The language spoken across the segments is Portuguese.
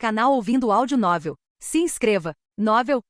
Canal Ouvindo Áudio Novel. Se inscreva. Novel.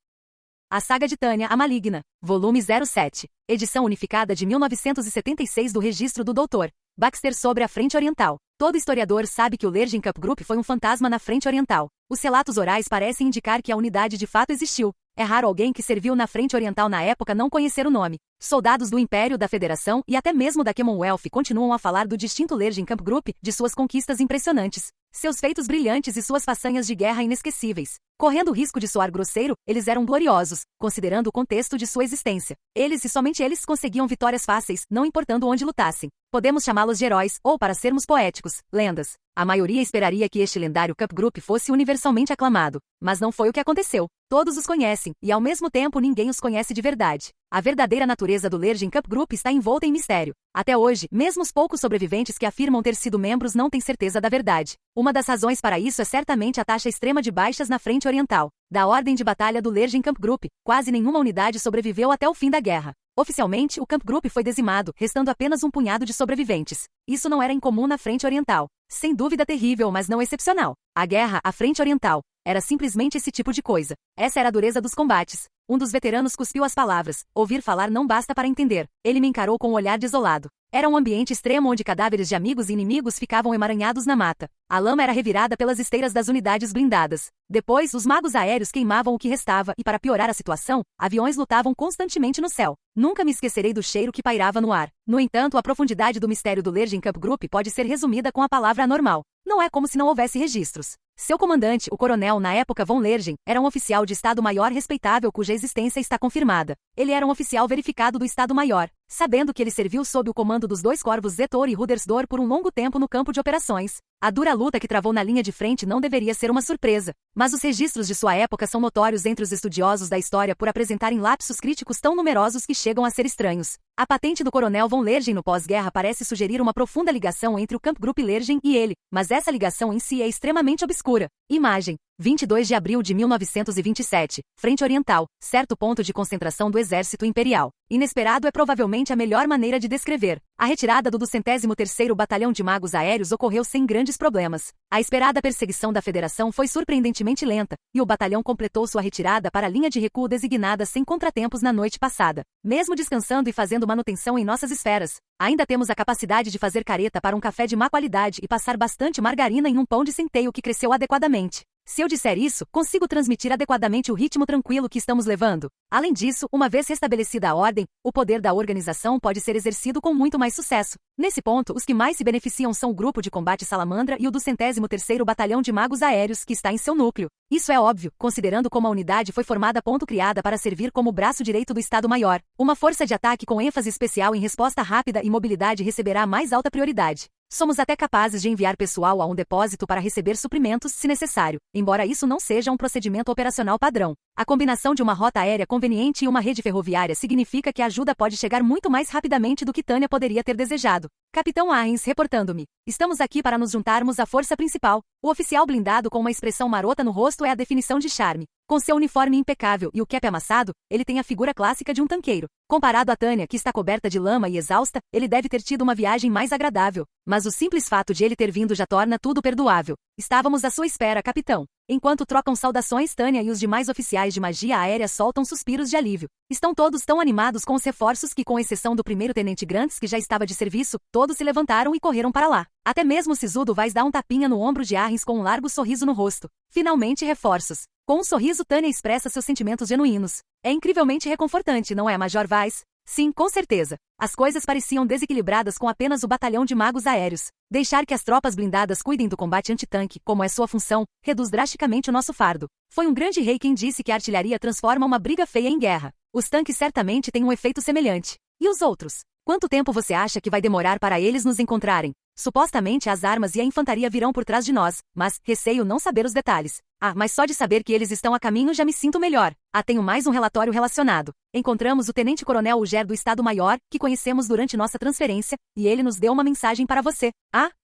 A Saga de Tânia, a Maligna. Volume 07. Edição unificada de 1976 do registro do Dr. Baxter sobre a Frente Oriental. Todo historiador sabe que o Lergenkamp Group foi um fantasma na Frente Oriental. Os relatos orais parecem indicar que a unidade de fato existiu. É raro alguém que serviu na Frente Oriental na época não conhecer o nome. Soldados do Império, da Federação e até mesmo da Commonwealth continuam a falar do distinto Lergenkamp Group, de suas conquistas impressionantes, seus feitos brilhantes e suas façanhas de guerra inesquecíveis. Correndo o risco de soar grosseiro, eles eram gloriosos, considerando o contexto de sua existência. Eles e somente eles conseguiam vitórias fáceis, não importando onde lutassem. Podemos chamá-los de heróis, ou, para sermos poéticos, lendas. A maioria esperaria que este lendário Camp Group fosse universalmente aclamado, mas não foi o que aconteceu. Todos os conhecem, e ao mesmo tempo ninguém os conhece de verdade. A verdadeira natureza do Lergenkamp Group está envolta em mistério. Até hoje, mesmo os poucos sobreviventes que afirmam ter sido membros não têm certeza da verdade. Uma das razões para isso é certamente a taxa extrema de baixas na Frente Oriental. Da ordem de batalha do Lergenkamp Group, quase nenhuma unidade sobreviveu até o fim da guerra. Oficialmente, o Camp Group foi dizimado, restando apenas um punhado de sobreviventes. Isso não era incomum na Frente Oriental. Sem dúvida terrível, mas não excepcional. A guerra, a Frente Oriental, era simplesmente esse tipo de coisa. Essa era a dureza dos combates. Um dos veteranos cuspiu as palavras. Ouvir falar não basta para entender. Ele me encarou com um olhar desolado. Era um ambiente extremo onde cadáveres de amigos e inimigos ficavam emaranhados na mata. A lama era revirada pelas esteiras das unidades blindadas. Depois, os magos aéreos queimavam o que restava e, para piorar a situação, aviões lutavam constantemente no céu. Nunca me esquecerei do cheiro que pairava no ar. No entanto, a profundidade do mistério do Lergenkamp Group pode ser resumida com a palavra anormal. Não é como se não houvesse registros. Seu comandante, o coronel na época von Lergen, era um oficial de Estado-Maior respeitável cuja existência está confirmada. Ele era um oficial verificado do Estado-Maior, sabendo que ele serviu sob o comando dos dois corvos Zetor e Rudersdorf por um longo tempo no campo de operações. A dura luta que travou na linha de frente não deveria ser uma surpresa, mas os registros de sua época são notórios entre os estudiosos da história por apresentarem lapsos críticos tão numerosos que chegam a ser estranhos. A patente do coronel von Lergen no pós-guerra parece sugerir uma profunda ligação entre o Camp Group Lergen e ele, mas essa ligação em si é extremamente obscura. Imagem: 22 de abril de 1927, Frente Oriental, certo ponto de concentração do Exército Imperial. Inesperado é provavelmente a melhor maneira de descrever. A retirada do 203º Batalhão de Magos Aéreos ocorreu sem grandes problemas. A esperada perseguição da Federação foi surpreendentemente lenta, e o batalhão completou sua retirada para a linha de recuo designada sem contratempos na noite passada. Mesmo descansando e fazendo manutenção em nossas esferas, ainda temos a capacidade de fazer careta para um café de má qualidade e passar bastante margarina em um pão de centeio que cresceu adequadamente. Se eu disser isso, consigo transmitir adequadamente o ritmo tranquilo que estamos levando. Além disso, uma vez restabelecida a ordem, o poder da organização pode ser exercido com muito mais sucesso. Nesse ponto, os que mais se beneficiam são o Grupo de Combate Salamandra e o 203º Batalhão de Magos Aéreos, que está em seu núcleo. Isso é óbvio, considerando como a unidade foi formada criada para servir como braço direito do Estado-Maior. Uma força de ataque com ênfase especial em resposta rápida e mobilidade receberá a mais alta prioridade. Somos até capazes de enviar pessoal a um depósito para receber suprimentos, se necessário, embora isso não seja um procedimento operacional padrão. A combinação de uma rota aérea conveniente e uma rede ferroviária significa que a ajuda pode chegar muito mais rapidamente do que Tânia poderia ter desejado. Capitão Arrens reportando-me. Estamos aqui para nos juntarmos à força principal. O oficial blindado com uma expressão marota no rosto é a definição de charme. Com seu uniforme impecável e o cap amassado, ele tem a figura clássica de um tanqueiro. Comparado a Tânia, que está coberta de lama e exausta, ele deve ter tido uma viagem mais agradável. Mas o simples fato de ele ter vindo já torna tudo perdoável. Estávamos à sua espera, capitão. Enquanto trocam saudações, Tânia e os demais oficiais de magia aérea soltam suspiros de alívio. Estão todos tão animados com os reforços que, com exceção do primeiro-tenente Grants, que já estava de serviço, todos se levantaram e correram para lá. Até mesmo o sisudo Vais dá um tapinha no ombro de Arrens com um largo sorriso no rosto. Finalmente reforços. Com um sorriso, Tânia expressa seus sentimentos genuínos. É incrivelmente reconfortante, não é, Major Vais? Sim, com certeza. As coisas pareciam desequilibradas com apenas o batalhão de magos aéreos. Deixar que as tropas blindadas cuidem do combate antitanque, como é sua função, reduz drasticamente o nosso fardo. Foi um grande rei quem disse que a artilharia transforma uma briga feia em guerra. Os tanques certamente têm um efeito semelhante. E os outros? Quanto tempo você acha que vai demorar para eles nos encontrarem? Supostamente as armas e a infantaria virão por trás de nós, mas receio não saber os detalhes. Mas só de saber que eles estão a caminho já me sinto melhor. Tenho mais um relatório relacionado. Encontramos o Tenente-Coronel Uger do Estado-Maior, que conhecemos durante nossa transferência, e ele nos deu uma mensagem para você.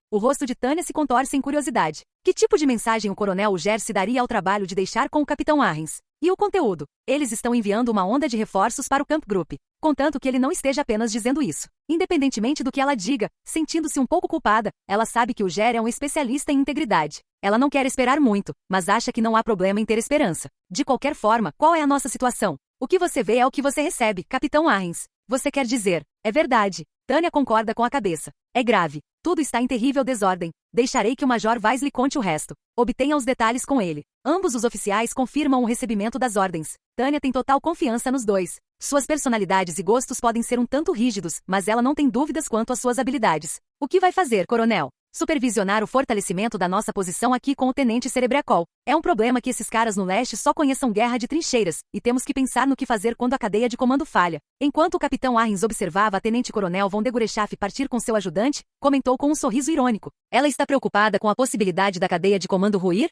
O rosto de Tânia se contorce em curiosidade. Que tipo de mensagem o Coronel Uger se daria ao trabalho de deixar com o Capitão Arrens? E o conteúdo? Eles estão enviando uma onda de reforços para o Camp Group, contanto que ele não esteja apenas dizendo isso. Independentemente do que ela diga, sentindo-se um pouco culpada, ela sabe que o Ger é um especialista em integridade. Ela não quer esperar muito, mas acha que não há problema em ter esperança. De qualquer forma, qual é a nossa situação? O que você vê é o que você recebe, Capitão Arrens. Você quer dizer, é verdade. Tânia concorda com a cabeça. É grave. Tudo está em terrível desordem. Deixarei que o Major Weiss lhe conte o resto. Obtenha os detalhes com ele. Ambos os oficiais confirmam o recebimento das ordens. Tânia tem total confiança nos dois. Suas personalidades e gostos podem ser um tanto rígidos, mas ela não tem dúvidas quanto às suas habilidades. O que vai fazer, coronel? Supervisionar o fortalecimento da nossa posição aqui com o Tenente Cerebracol. É um problema que esses caras no leste só conheçam guerra de trincheiras, e temos que pensar no que fazer quando a cadeia de comando falha. Enquanto o Capitão Arrens observava a Tenente Coronel von de Gurechaf partir com seu ajudante, comentou com um sorriso irônico. Ela está preocupada com a possibilidade da cadeia de comando ruir?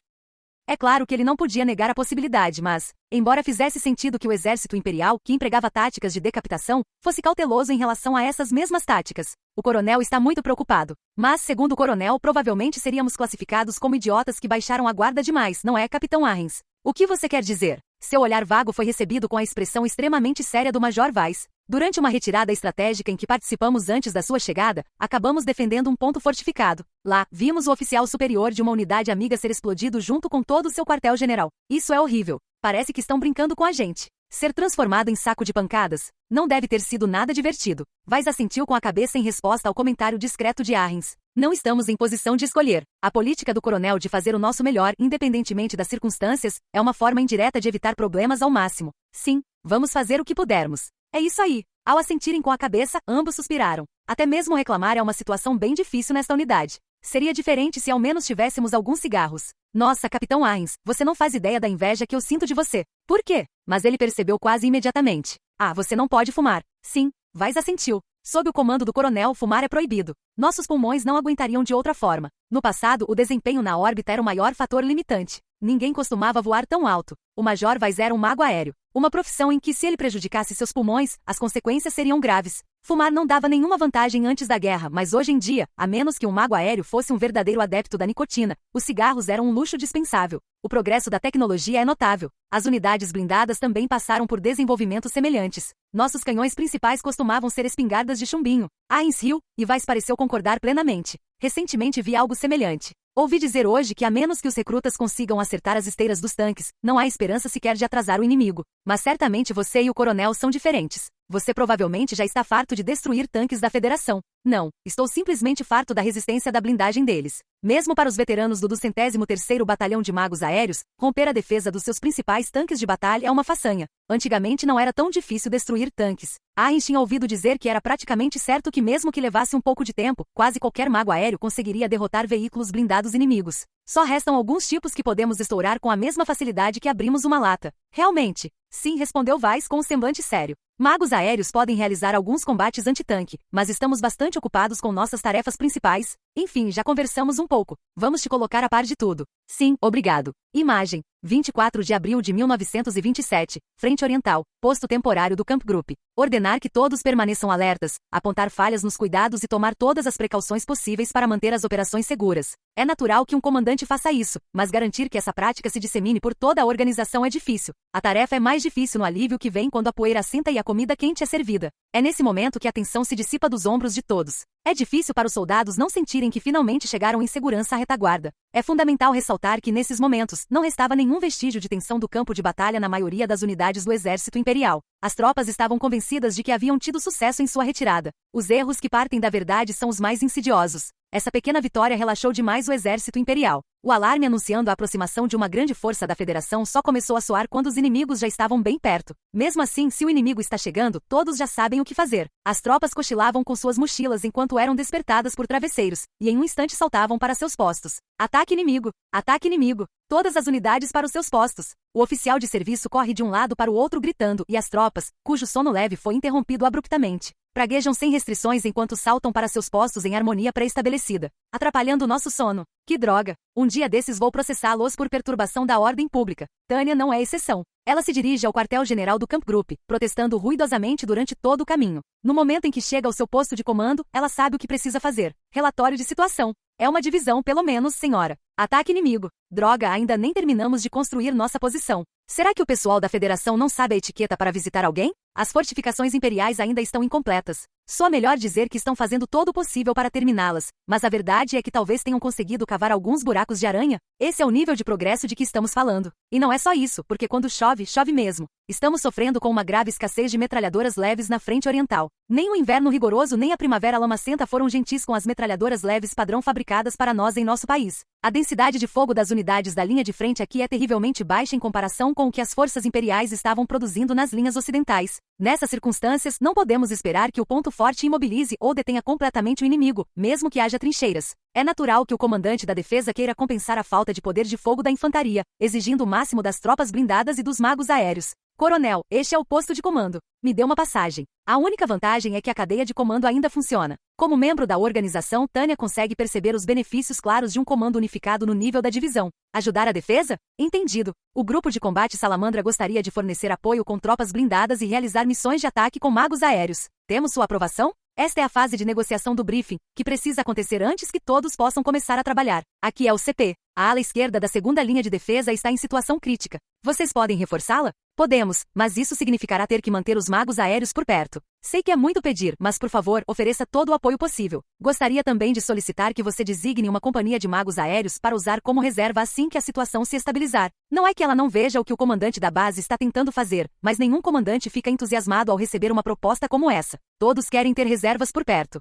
É claro que ele não podia negar a possibilidade, mas, embora fizesse sentido que o exército imperial, que empregava táticas de decapitação, fosse cauteloso em relação a essas mesmas táticas, o coronel está muito preocupado. Mas, segundo o coronel, provavelmente seríamos classificados como idiotas que baixaram a guarda demais, não é, Capitão Arrens? O que você quer dizer? Seu olhar vago foi recebido com a expressão extremamente séria do Major Weiss. Durante uma retirada estratégica em que participamos antes da sua chegada, acabamos defendendo um ponto fortificado. Lá, vimos o oficial superior de uma unidade amiga ser explodido junto com todo o seu quartel-general. Isso é horrível. Parece que estão brincando com a gente. Ser transformado em saco de pancadas? Não deve ter sido nada divertido. Weiss assentiu com a cabeça em resposta ao comentário discreto de Arrens. Não estamos em posição de escolher. A política do coronel de fazer o nosso melhor, independentemente das circunstâncias, é uma forma indireta de evitar problemas ao máximo. Sim, vamos fazer o que pudermos. É isso aí. Ao assentirem com a cabeça, ambos suspiraram. Até mesmo reclamar é uma situação bem difícil nesta unidade. Seria diferente se ao menos tivéssemos alguns cigarros. Nossa, Capitão Arrens, você não faz ideia da inveja que eu sinto de você. Por quê? Mas ele percebeu quase imediatamente. Ah, você não pode fumar. Sim, Weiss assentiu. Sob o comando do coronel, fumar é proibido. Nossos pulmões não aguentariam de outra forma. No passado, o desempenho na órbita era o maior fator limitante. Ninguém costumava voar tão alto. O Major Weiss era um mago aéreo. Uma profissão em que, se ele prejudicasse seus pulmões, as consequências seriam graves. Fumar não dava nenhuma vantagem antes da guerra, mas hoje em dia, a menos que um mago aéreo fosse um verdadeiro adepto da nicotina, os cigarros eram um luxo dispensável. O progresso da tecnologia é notável. As unidades blindadas também passaram por desenvolvimentos semelhantes. Nossos canhões principais costumavam ser espingardas de chumbinho. Arrens riu, e Weiss pareceu concordar plenamente. Recentemente vi algo semelhante. Ouvi dizer hoje que a menos que os recrutas consigam acertar as esteiras dos tanques, não há esperança sequer de atrasar o inimigo. Mas certamente você e o coronel são diferentes. Você provavelmente já está farto de destruir tanques da Federação. Não, estou simplesmente farto da resistência da blindagem deles. Mesmo para os veteranos do 203º Batalhão de Magos Aéreos, romper a defesa dos seus principais tanques de batalha é uma façanha. Antigamente não era tão difícil destruir tanques. Arrens tinha ouvido dizer que era praticamente certo que mesmo que levasse um pouco de tempo, quase qualquer mago aéreo conseguiria derrotar veículos blindados inimigos. Só restam alguns tipos que podemos estourar com a mesma facilidade que abrimos uma lata. Realmente? Sim, respondeu Weiss com um semblante sério. Magos aéreos podem realizar alguns combates antitanque, mas estamos bastante ocupados com nossas tarefas principais. Enfim, já conversamos um pouco. Vamos te colocar a par de tudo. Sim, obrigado. Imagem. 24 de abril de 1927, Frente Oriental, posto temporário do Camp Group. Ordenar que todos permaneçam alertas, apontar falhas nos cuidados e tomar todas as precauções possíveis para manter as operações seguras. É natural que um comandante faça isso, mas garantir que essa prática se dissemine por toda a organização é difícil. A tarefa é mais difícil no alívio que vem quando a poeira assenta e a comida quente é servida. É nesse momento que a tensão se dissipa dos ombros de todos. É difícil para os soldados não sentirem que finalmente chegaram em segurança à retaguarda. É fundamental ressaltar que nesses momentos, não restava nenhum vestígio de tensão do campo de batalha na maioria das unidades do exército imperial. As tropas estavam convencidas de que haviam tido sucesso em sua retirada. Os erros que partem da verdade são os mais insidiosos. Essa pequena vitória relaxou demais o exército imperial. O alarme anunciando a aproximação de uma grande força da Federação só começou a soar quando os inimigos já estavam bem perto. Mesmo assim, se o inimigo está chegando, todos já sabem o que fazer. As tropas cochilavam com suas mochilas enquanto eram despertadas por travesseiros, e em um instante saltavam para seus postos. Ataque inimigo! Ataque inimigo! Todas as unidades para os seus postos. O oficial de serviço corre de um lado para o outro gritando, e as tropas, cujo sono leve foi interrompido abruptamente, praguejam sem restrições enquanto saltam para seus postos em harmonia pré-estabelecida, atrapalhando o nosso sono. Que droga! Um dia desses vou processá-los por perturbação da ordem pública. Tânia não é exceção. Ela se dirige ao quartel-general do Camp Group, protestando ruidosamente durante todo o caminho. No momento em que chega ao seu posto de comando, ela sabe o que precisa fazer. Relatório de situação. É uma divisão, pelo menos, senhora. Ataque inimigo. Droga, ainda nem terminamos de construir nossa posição. Será que o pessoal da Federação não sabe a etiqueta para visitar alguém? As fortificações imperiais ainda estão incompletas. Só melhor dizer que estão fazendo todo o possível para terminá-las, mas a verdade é que talvez tenham conseguido cavar alguns buracos de aranha. Esse é o nível de progresso de que estamos falando. E não é só isso, porque quando chove, chove mesmo. Estamos sofrendo com uma grave escassez de metralhadoras leves na frente oriental. Nem o inverno rigoroso nem a primavera lamacenta foram gentis com as metralhadoras leves padrão fabricadas para nós em nosso país. A densidade de fogo das unidades da linha de frente aqui é terrivelmente baixa em comparação com o que as forças imperiais estavam produzindo nas linhas ocidentais. Nessas circunstâncias, não podemos esperar que o ponto forte imobilize ou detenha completamente o inimigo, mesmo que haja trincheiras. É natural que o comandante da defesa queira compensar a falta de poder de fogo da infantaria, exigindo o máximo das tropas blindadas e dos magos aéreos. Coronel, este é o posto de comando. Me dê uma passagem. A única vantagem é que a cadeia de comando ainda funciona. Como membro da organização, Tânia consegue perceber os benefícios claros de um comando unificado no nível da divisão. Ajudar a defesa? Entendido. O grupo de combate Salamandra gostaria de fornecer apoio com tropas blindadas e realizar missões de ataque com magos aéreos. Temos sua aprovação? Esta é a fase de negociação do briefing, que precisa acontecer antes que todos possam começar a trabalhar. Aqui é o CP. A ala esquerda da segunda linha de defesa está em situação crítica. Vocês podem reforçá-la? Podemos, mas isso significará ter que manter os magos aéreos por perto. Sei que é muito pedir, mas por favor, ofereça todo o apoio possível. Gostaria também de solicitar que você designe uma companhia de magos aéreos para usar como reserva assim que a situação se estabilizar. Não é que ela não veja o que o comandante da base está tentando fazer, mas nenhum comandante fica entusiasmado ao receber uma proposta como essa. Todos querem ter reservas por perto.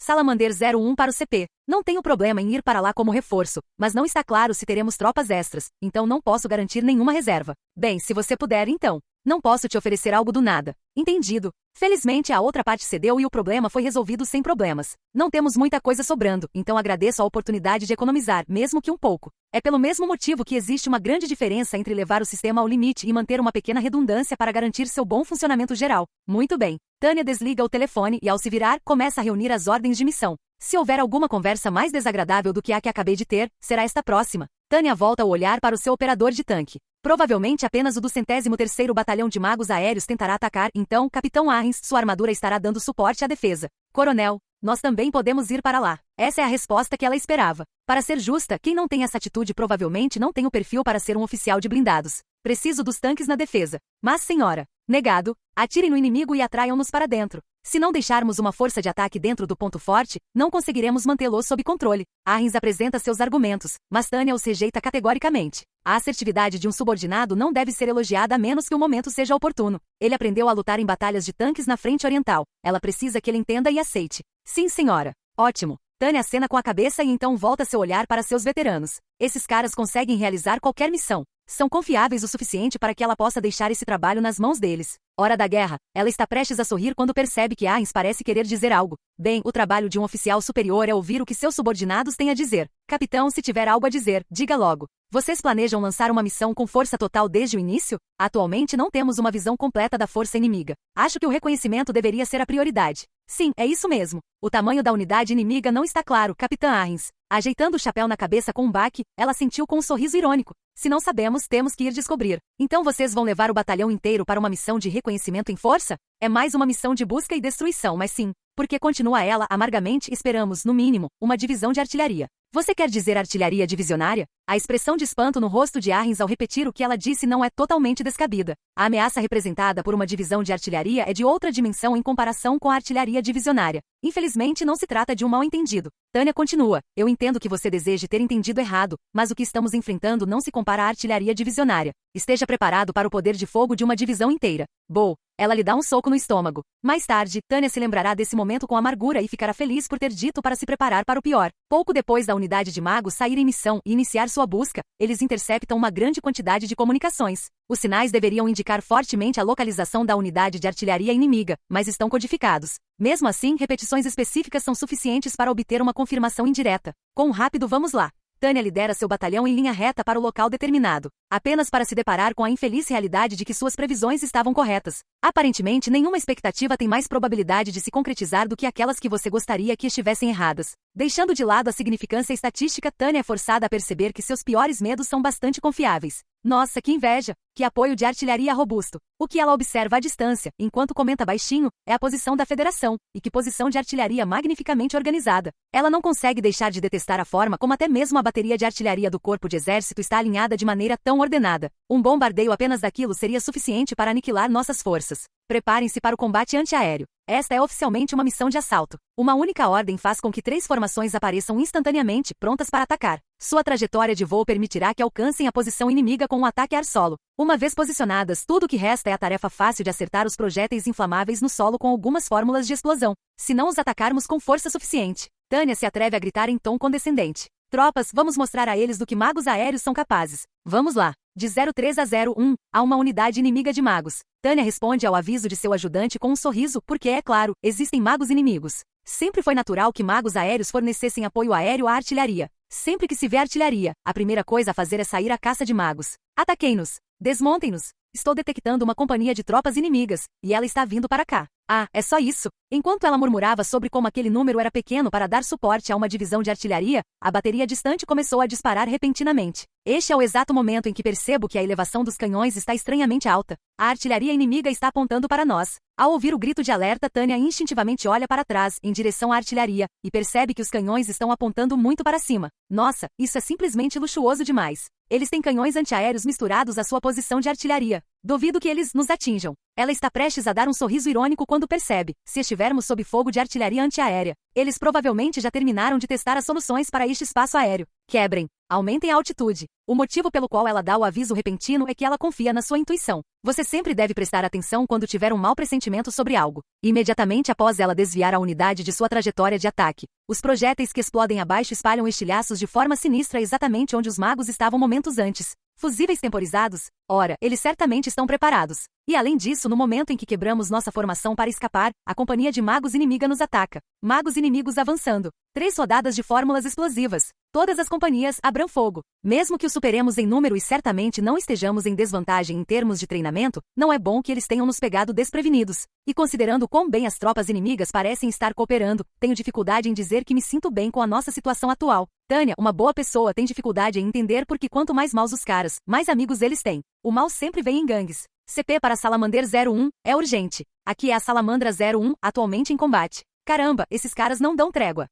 Salamander 01 para o CP. Não tenho problema em ir para lá como reforço, mas não está claro se teremos tropas extras, então não posso garantir nenhuma reserva. Bem, se você puder, então. Não posso te oferecer algo do nada. Entendido. Felizmente a outra parte cedeu e o problema foi resolvido sem problemas. Não temos muita coisa sobrando, então agradeço a oportunidade de economizar, mesmo que um pouco. É pelo mesmo motivo que existe uma grande diferença entre levar o sistema ao limite e manter uma pequena redundância para garantir seu bom funcionamento geral. Muito bem. Tânia desliga o telefone e, ao se virar, começa a reunir as ordens de missão. Se houver alguma conversa mais desagradável do que a que acabei de ter, será esta próxima. Tânia volta o olhar para o seu operador de tanque. Provavelmente apenas o do 103º Batalhão de Magos Aéreos tentará atacar, então, Capitão Arrens, sua armadura estará dando suporte à defesa. Coronel, nós também podemos ir para lá. Essa é a resposta que ela esperava. Para ser justa, quem não tem essa atitude provavelmente não tem o perfil para ser um oficial de blindados. Preciso dos tanques na defesa. Mas, senhora, negado, atirem no inimigo e atraiam-nos para dentro. Se não deixarmos uma força de ataque dentro do ponto forte, não conseguiremos mantê-lo sob controle. Arrens apresenta seus argumentos, mas Tânia os rejeita categoricamente. A assertividade de um subordinado não deve ser elogiada a menos que o momento seja oportuno. Ele aprendeu a lutar em batalhas de tanques na frente oriental. Ela precisa que ele entenda e aceite. Sim, senhora. Ótimo. Tânia acena com a cabeça e então volta seu olhar para seus veteranos. Esses caras conseguem realizar qualquer missão. São confiáveis o suficiente para que ela possa deixar esse trabalho nas mãos deles. Hora da guerra, ela está prestes a sorrir quando percebe que Arrens parece querer dizer algo. Bem, o trabalho de um oficial superior é ouvir o que seus subordinados têm a dizer. Capitão, se tiver algo a dizer, diga logo. Vocês planejam lançar uma missão com força total desde o início? Atualmente não temos uma visão completa da força inimiga. Acho que o reconhecimento deveria ser a prioridade. Sim, é isso mesmo. O tamanho da unidade inimiga não está claro, Capitã Arrens. Ajeitando o chapéu na cabeça com um baque, ela sentiu com um sorriso irônico. Se não sabemos, temos que ir descobrir. Então vocês vão levar o batalhão inteiro para uma missão de reconhecimento em força? É mais uma missão de busca e destruição, mas sim, porque continua ela, amargamente esperamos, no mínimo, uma divisão de artilharia. Você quer dizer artilharia divisionária? A expressão de espanto no rosto de Arrens ao repetir o que ela disse não é totalmente descabida. A ameaça representada por uma divisão de artilharia é de outra dimensão em comparação com a artilharia divisionária. Infelizmente não se trata de um mal-entendido. Tânia continua. Eu entendo que você deseje ter entendido errado, mas o que estamos enfrentando não se compara à artilharia divisionária. Esteja preparado para o poder de fogo de uma divisão inteira. Bo. Ela lhe dá um soco no estômago. Mais tarde, Tânia se lembrará desse momento com amargura e ficará feliz por ter dito para se preparar para o pior. Pouco depois da unidade de magos sair em missão e iniciar sua busca, eles interceptam uma grande quantidade de comunicações. Os sinais deveriam indicar fortemente a localização da unidade de artilharia inimiga, mas estão codificados. Mesmo assim, repetições específicas são suficientes para obter uma confirmação indireta. Com um rápido vamos lá. Tânia lidera seu batalhão em linha reta para o local determinado, apenas para se deparar com a infeliz realidade de que suas previsões estavam corretas. Aparentemente, nenhuma expectativa tem mais probabilidade de se concretizar do que aquelas que você gostaria que estivessem erradas. Deixando de lado a significância estatística, Tânia é forçada a perceber que seus piores medos são bastante confiáveis. Nossa, que inveja! Que apoio de artilharia robusto! O que ela observa à distância, enquanto comenta baixinho, é a posição da Federação, e que posição de artilharia magnificamente organizada. Ela não consegue deixar de detestar a forma como até mesmo a bateria de artilharia do corpo de exército está alinhada de maneira tão ordenada. Um bombardeio apenas daquilo seria suficiente para aniquilar nossas forças. Preparem-se para o combate antiaéreo. Esta é oficialmente uma missão de assalto. Uma única ordem faz com que 3 formações apareçam instantaneamente, prontas para atacar. Sua trajetória de voo permitirá que alcancem a posição inimiga com um ataque ar-solo. Uma vez posicionadas, tudo o que resta é a tarefa fácil de acertar os projéteis inflamáveis no solo com algumas fórmulas de explosão. Se não os atacarmos com força suficiente, Tânia se atreve a gritar em tom condescendente. Tropas, vamos mostrar a eles do que magos aéreos são capazes. Vamos lá. De 03 a 01, há uma unidade inimiga de magos. Tânia responde ao aviso de seu ajudante com um sorriso, porque, é claro, existem magos inimigos. Sempre foi natural que magos aéreos fornecessem apoio aéreo à artilharia. Sempre que se vê artilharia, a primeira coisa a fazer é sair à caça de magos. Ataquem-nos! Desmontem-nos! Estou detectando uma companhia de tropas inimigas, e ela está vindo para cá. Ah, é só isso. Enquanto ela murmurava sobre como aquele número era pequeno para dar suporte a uma divisão de artilharia, a bateria distante começou a disparar repentinamente. Este é o exato momento em que percebo que a elevação dos canhões está estranhamente alta. A artilharia inimiga está apontando para nós. Ao ouvir o grito de alerta, Tânia instintivamente olha para trás, em direção à artilharia, e percebe que os canhões estão apontando muito para cima. Nossa, isso é simplesmente luxuoso demais. Eles têm canhões antiaéreos misturados à sua posição de artilharia. Duvido que eles nos atinjam. Ela está prestes a dar um sorriso irônico quando percebe, se estivermos sob fogo de artilharia antiaérea, eles provavelmente já terminaram de testar as soluções para este espaço aéreo. Quebrem. Aumentem a altitude. O motivo pelo qual ela dá o aviso repentino é que ela confia na sua intuição. Você sempre deve prestar atenção quando tiver um mau pressentimento sobre algo. Imediatamente após ela desviar a unidade de sua trajetória de ataque, os projéteis que explodem abaixo espalham estilhaços de forma sinistra exatamente onde os magos estavam momentos antes. Fusíveis temporizados? Ora, eles certamente estão preparados. E além disso, no momento em que quebramos nossa formação para escapar, a companhia de magos inimiga nos ataca. Magos inimigos avançando. 3 rodadas de fórmulas explosivas. Todas as companhias abram fogo. Mesmo que os superemos em número e certamente não estejamos em desvantagem em termos de treinamento, não é bom que eles tenham nos pegado desprevenidos. E considerando quão bem as tropas inimigas parecem estar cooperando, tenho dificuldade em dizer que me sinto bem com a nossa situação atual. Tânia, uma boa pessoa, tem dificuldade em entender porque quanto mais maus os caras, mais amigos eles têm. O mal sempre vem em gangues. CP para Salamander 01, é urgente. Aqui é a Salamandra 01, atualmente em combate. Caramba, esses caras não dão trégua.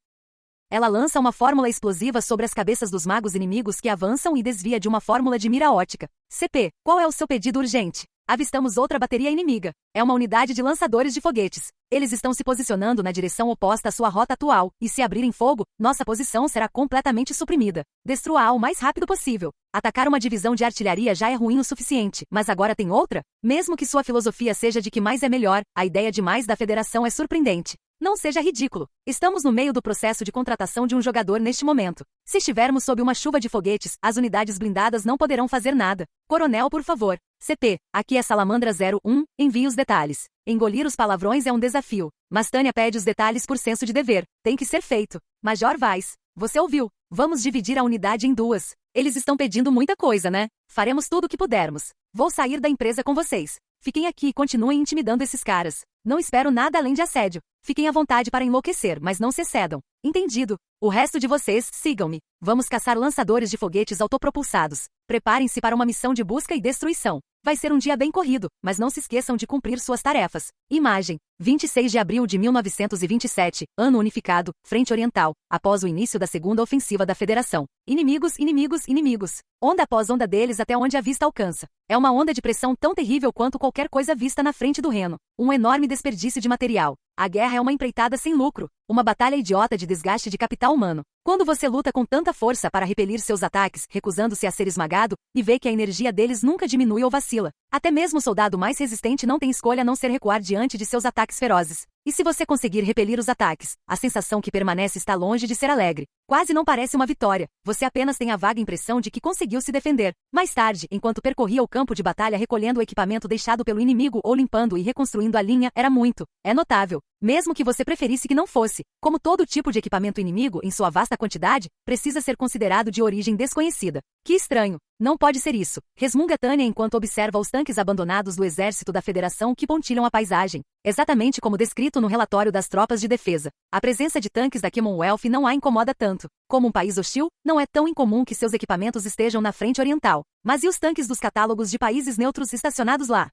Ela lança uma fórmula explosiva sobre as cabeças dos magos inimigos que avançam e desvia de uma fórmula de mira ótica. CP, qual é o seu pedido urgente? Avistamos outra bateria inimiga. É uma unidade de lançadores de foguetes. Eles estão se posicionando na direção oposta à sua rota atual, e se abrirem fogo, nossa posição será completamente suprimida. Destrua-a o mais rápido possível. Atacar uma divisão de artilharia já é ruim o suficiente, mas agora tem outra? Mesmo que sua filosofia seja de que mais é melhor, a ideia de mais da Federação é surpreendente. Não seja ridículo. Estamos no meio do processo de contratação de um jogador neste momento. Se estivermos sob uma chuva de foguetes, as unidades blindadas não poderão fazer nada. Coronel, por favor. CP, aqui é Salamandra 01, envie os detalhes. Engolir os palavrões é um desafio, mas Tânia pede os detalhes por senso de dever. Tem que ser feito. Major Weiss, você ouviu. Vamos dividir a unidade em 2. Eles estão pedindo muita coisa, né? Faremos tudo o que pudermos. Vou sair da empresa com vocês. Fiquem aqui e continuem intimidando esses caras. Não espero nada além de assédio. Fiquem à vontade para enlouquecer, mas não se excedam. Entendido. O resto de vocês, sigam-me. Vamos caçar lançadores de foguetes autopropulsados. Preparem-se para uma missão de busca e destruição. Vai ser um dia bem corrido, mas não se esqueçam de cumprir suas tarefas. Imagem. 26 de abril de 1927, ano unificado, Frente Oriental, após o início da segunda ofensiva da Federação. Inimigos, inimigos, inimigos. Onda após onda deles até onde a vista alcança. É uma onda de pressão tão terrível quanto qualquer coisa vista na frente do Reno. Um enorme desperdício de material. A guerra é uma empreitada sem lucro. Uma batalha idiota de desgaste de capital humano. Quando você luta com tanta força para repelir seus ataques, recusando-se a ser esmagado, e vê que a energia deles nunca diminui ou vacila. Até mesmo o soldado mais resistente não tem escolha a não ser recuar diante de seus ataques ferozes. E se você conseguir repelir os ataques, a sensação que permanece está longe de ser alegre. Quase não parece uma vitória. Você apenas tem a vaga impressão de que conseguiu se defender. Mais tarde, enquanto percorria o campo de batalha recolhendo o equipamento deixado pelo inimigo ou limpando e reconstruindo a linha, era muito. É notável. Mesmo que você preferisse que não fosse. Como todo tipo de equipamento inimigo, em sua vasta quantidade, precisa ser considerado de origem desconhecida. Que estranho. Não pode ser isso. Resmunga Tânia enquanto observa os tanques abandonados do exército da Federação que pontilham a paisagem. Exatamente como descrito no relatório das tropas de defesa. A presença de tanques da Commonwealth não a incomoda tanto. Como um país hostil, não é tão incomum que seus equipamentos estejam na frente oriental. Mas e os tanques dos catálogos de países neutros estacionados lá?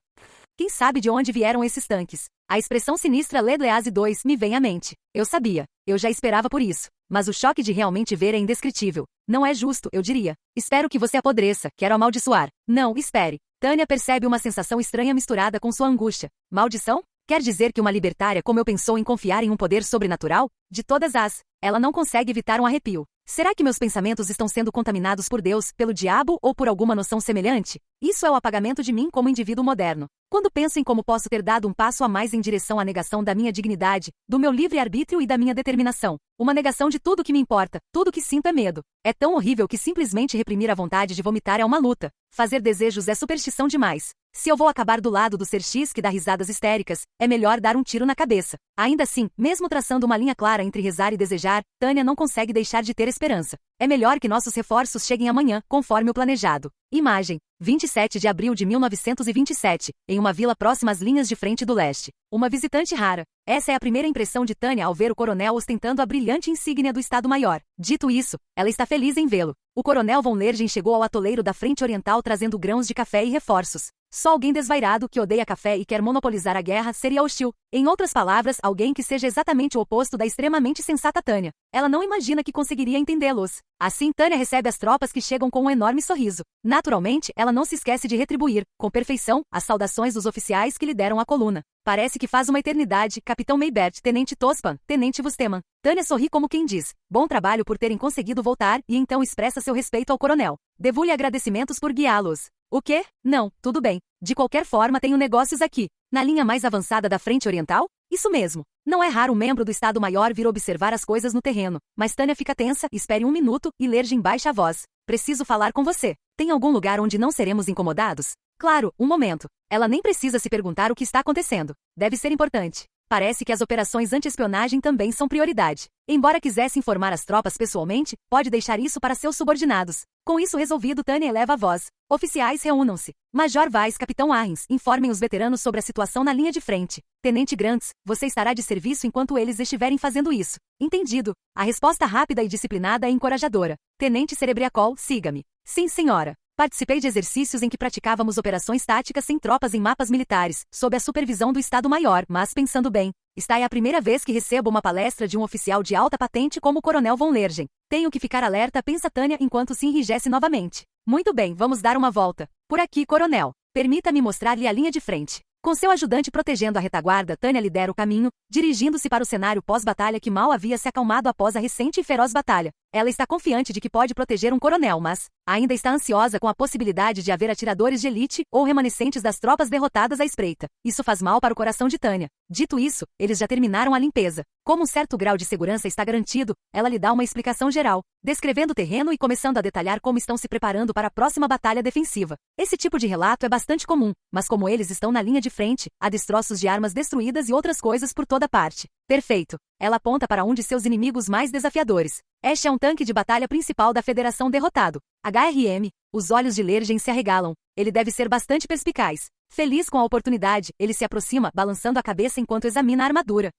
Quem sabe de onde vieram esses tanques? A expressão sinistra Led-Lease 2 me vem à mente. Eu sabia. Eu já esperava por isso. Mas o choque de realmente ver é indescritível. Não é justo, eu diria. Espero que você apodreça, quero amaldiçoar. Não, espere. Tânia percebe uma sensação estranha misturada com sua angústia. Maldição? Quer dizer que uma libertária como eu pensou em confiar em um poder sobrenatural? De todas as, ela não consegue evitar um arrepio. Será que meus pensamentos estão sendo contaminados por Deus, pelo diabo ou por alguma noção semelhante? Isso é o apagamento de mim como indivíduo moderno. Quando penso em como posso ter dado um passo a mais em direção à negação da minha dignidade, do meu livre-arbítrio e da minha determinação, uma negação de tudo que me importa, tudo que sinto é medo. É tão horrível que simplesmente reprimir a vontade de vomitar é uma luta. Fazer desejos é superstição demais. Se eu vou acabar do lado do ser X que dá risadas histéricas, é melhor dar um tiro na cabeça. Ainda assim, mesmo traçando uma linha clara entre rezar e desejar, Tânia não consegue deixar de ter esperança. É melhor que nossos reforços cheguem amanhã, conforme o planejado. Imagem: 27 de abril de 1927, em uma vila próxima às linhas de frente do leste. Uma visitante rara. Essa é a primeira impressão de Tânia ao ver o coronel ostentando a brilhante insígnia do Estado-Maior. Dito isso, ela está feliz em vê-lo. O coronel von Lergen chegou ao atoleiro da frente oriental trazendo grãos de café e reforços. Só alguém desvairado que odeia café e quer monopolizar a guerra seria hostil. Em outras palavras, alguém que seja exatamente o oposto da extremamente sensata Tânia. Ela não imagina que conseguiria entendê-los. Assim, Tânia recebe as tropas que chegam com um enorme sorriso. Naturalmente, ela não se esquece de retribuir, com perfeição, as saudações dos oficiais que lhe deram a coluna. Parece que faz uma eternidade, Capitão Maybert, Tenente Tospan, Tenente Vusteman. Tânia sorri como quem diz, bom trabalho por terem conseguido voltar, e então expressa seu respeito ao coronel. Devo-lhe agradecimentos por guiá-los. O quê? Não, tudo bem. De qualquer forma tenho negócios aqui. Na linha mais avançada da frente oriental? Isso mesmo. Não é raro um membro do Estado-Maior vir observar as coisas no terreno. Mas Tânia fica tensa, espere um minuto, e Lergen baixa a voz. Preciso falar com você. Tem algum lugar onde não seremos incomodados? Claro, um momento. Ela nem precisa se perguntar o que está acontecendo. Deve ser importante. Parece que as operações anti-espionagem também são prioridade. Embora quisesse informar as tropas pessoalmente, pode deixar isso para seus subordinados. Com isso resolvido, Tânia eleva a voz. Oficiais, reúnam-se. Major Weiss, Capitão Arrens, informem os veteranos sobre a situação na linha de frente. Tenente Grantz, você estará de serviço enquanto eles estiverem fazendo isso. Entendido. A resposta rápida e disciplinada é encorajadora. Tenente Cerebriacol, siga-me. Sim, senhora. Participei de exercícios em que praticávamos operações táticas sem tropas em mapas militares, sob a supervisão do Estado-Maior, mas pensando bem, esta é a primeira vez que recebo uma palestra de um oficial de alta patente como o Coronel von Lergen. Tenho que ficar alerta, pensa Tânia enquanto se enrijece novamente. Muito bem, vamos dar uma volta. Por aqui, coronel. Permita-me mostrar-lhe a linha de frente. Com seu ajudante protegendo a retaguarda, Tânia lidera o caminho, dirigindo-se para o cenário pós-batalha que mal havia se acalmado após a recente e feroz batalha. Ela está confiante de que pode proteger um coronel, mas ainda está ansiosa com a possibilidade de haver atiradores de elite ou remanescentes das tropas derrotadas à espreita. Isso faz mal para o coração de Tânia. Dito isso, eles já terminaram a limpeza. Como um certo grau de segurança está garantido, ela lhe dá uma explicação geral, descrevendo o terreno e começando a detalhar como estão se preparando para a próxima batalha defensiva. Esse tipo de relato é bastante comum, mas como eles estão na linha de frente, há destroços de armas destruídas e outras coisas por toda parte. Perfeito. Ela aponta para um de seus inimigos mais desafiadores. Este é um tanque de batalha principal da Federação derrotado. HRM. Os olhos de Lergen se arregalam. Ele deve ser bastante perspicaz. Feliz com a oportunidade, ele se aproxima, balançando a cabeça enquanto examina a armadura.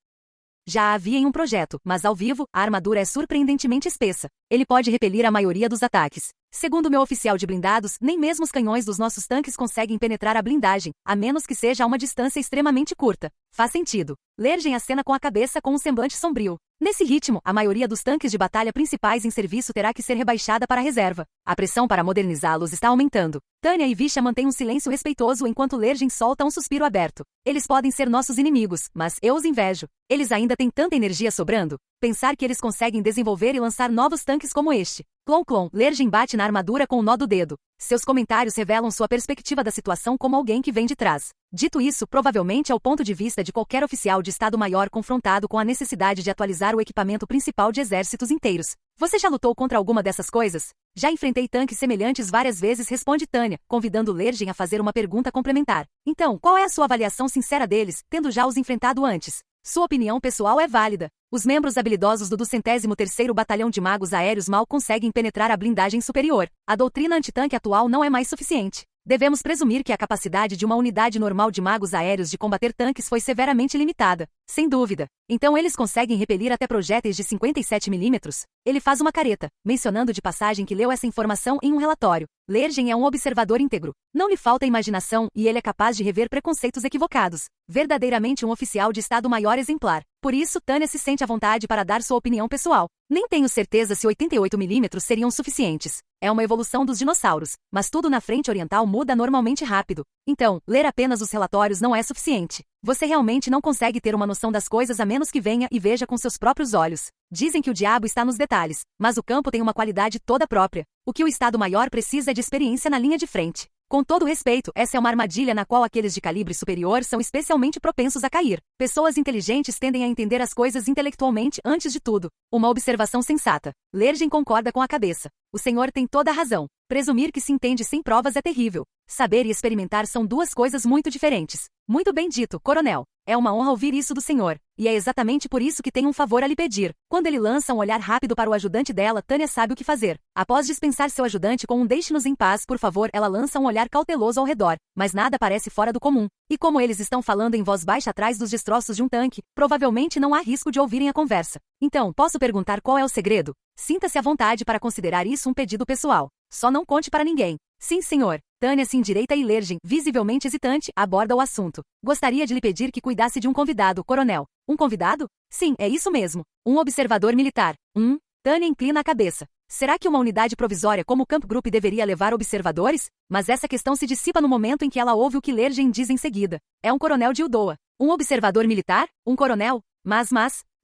Já a havia em um projeto, mas ao vivo, a armadura é surpreendentemente espessa. Ele pode repelir a maioria dos ataques. Segundo meu oficial de blindados, nem mesmo os canhões dos nossos tanques conseguem penetrar a blindagem, a menos que seja a uma distância extremamente curta. Faz sentido. Lergen acena com a cabeça com um semblante sombrio. Nesse ritmo, a maioria dos tanques de batalha principais em serviço terá que ser rebaixada para a reserva. A pressão para modernizá-los está aumentando. Tânia e Visha mantêm um silêncio respeitoso enquanto Lergen solta um suspiro aberto. Eles podem ser nossos inimigos, mas eu os invejo. Eles ainda têm tanta energia sobrando. Pensar que eles conseguem desenvolver e lançar novos tanques como este. Clon. Lergen bate na armadura com o nó do dedo. Seus comentários revelam sua perspectiva da situação como alguém que vem de trás. Dito isso, provavelmente é o ponto de vista de qualquer oficial de Estado-Maior confrontado com a necessidade de atualizar o equipamento principal de exércitos inteiros. Você já lutou contra alguma dessas coisas? Já enfrentei tanques semelhantes várias vezes, responde Tânia, convidando Lergen a fazer uma pergunta complementar. Então, qual é a sua avaliação sincera deles, tendo já os enfrentado antes? Sua opinião pessoal é válida. Os membros habilidosos do 203º Batalhão de Magos Aéreos mal conseguem penetrar a blindagem superior. A doutrina antitanque atual não é mais suficiente. devemos presumir que a capacidade de uma unidade normal de magos aéreos de combater tanques foi severamente limitada. Sem dúvida. Então eles conseguem repelir até projéteis de 57 mm? Ele faz uma careta, mencionando de passagem que leu essa informação em um relatório. Lergen é um observador íntegro. Não lhe falta imaginação e ele é capaz de rever preconceitos equivocados. Verdadeiramente um oficial de Estado-Maior exemplar. Por isso, Tânia se sente à vontade para dar sua opinião pessoal. Nem tenho certeza se 88 mm seriam suficientes. É uma evolução dos dinossauros, mas tudo na frente oriental muda normalmente rápido. Então, ler apenas os relatórios não é suficiente. Você realmente não consegue ter uma noção das coisas a menos que venha e veja com seus próprios olhos. Dizem que o diabo está nos detalhes, mas o campo tem uma qualidade toda própria. O que o Estado-Maior precisa é de experiência na linha de frente. Com todo respeito, essa é uma armadilha na qual aqueles de calibre superior são especialmente propensos a cair. Pessoas inteligentes tendem a entender as coisas intelectualmente antes de tudo. Uma observação sensata. Lergen concorda com a cabeça. O senhor tem toda a razão. Presumir que se entende sem provas é terrível. Saber e experimentar são duas coisas muito diferentes. Muito bem dito, coronel. É uma honra ouvir isso do senhor. E é exatamente por isso que tenho um favor a lhe pedir. Quando ele lança um olhar rápido para o ajudante dela, Tânia sabe o que fazer. Após dispensar seu ajudante com um deixe-nos em paz, por favor, ela lança um olhar cauteloso ao redor. Mas nada parece fora do comum. E como eles estão falando em voz baixa atrás dos destroços de um tanque, provavelmente não há risco de ouvirem a conversa. Então, posso perguntar qual é o segredo? Sinta-se à vontade para considerar isso um pedido pessoal. Só não conte para ninguém. Sim, senhor. Tânia se endireita e Lergen, visivelmente hesitante, aborda o assunto. Gostaria de lhe pedir que cuidasse de um convidado, coronel. Um convidado? Sim, é isso mesmo. Um observador militar. Tânia inclina a cabeça. Será que uma unidade provisória como o Camp Group deveria levar observadores? Mas essa questão se dissipa no momento em que ela ouve o que Lergen diz em seguida. É um coronel de Uldoa. Um observador militar? Um coronel? Mas...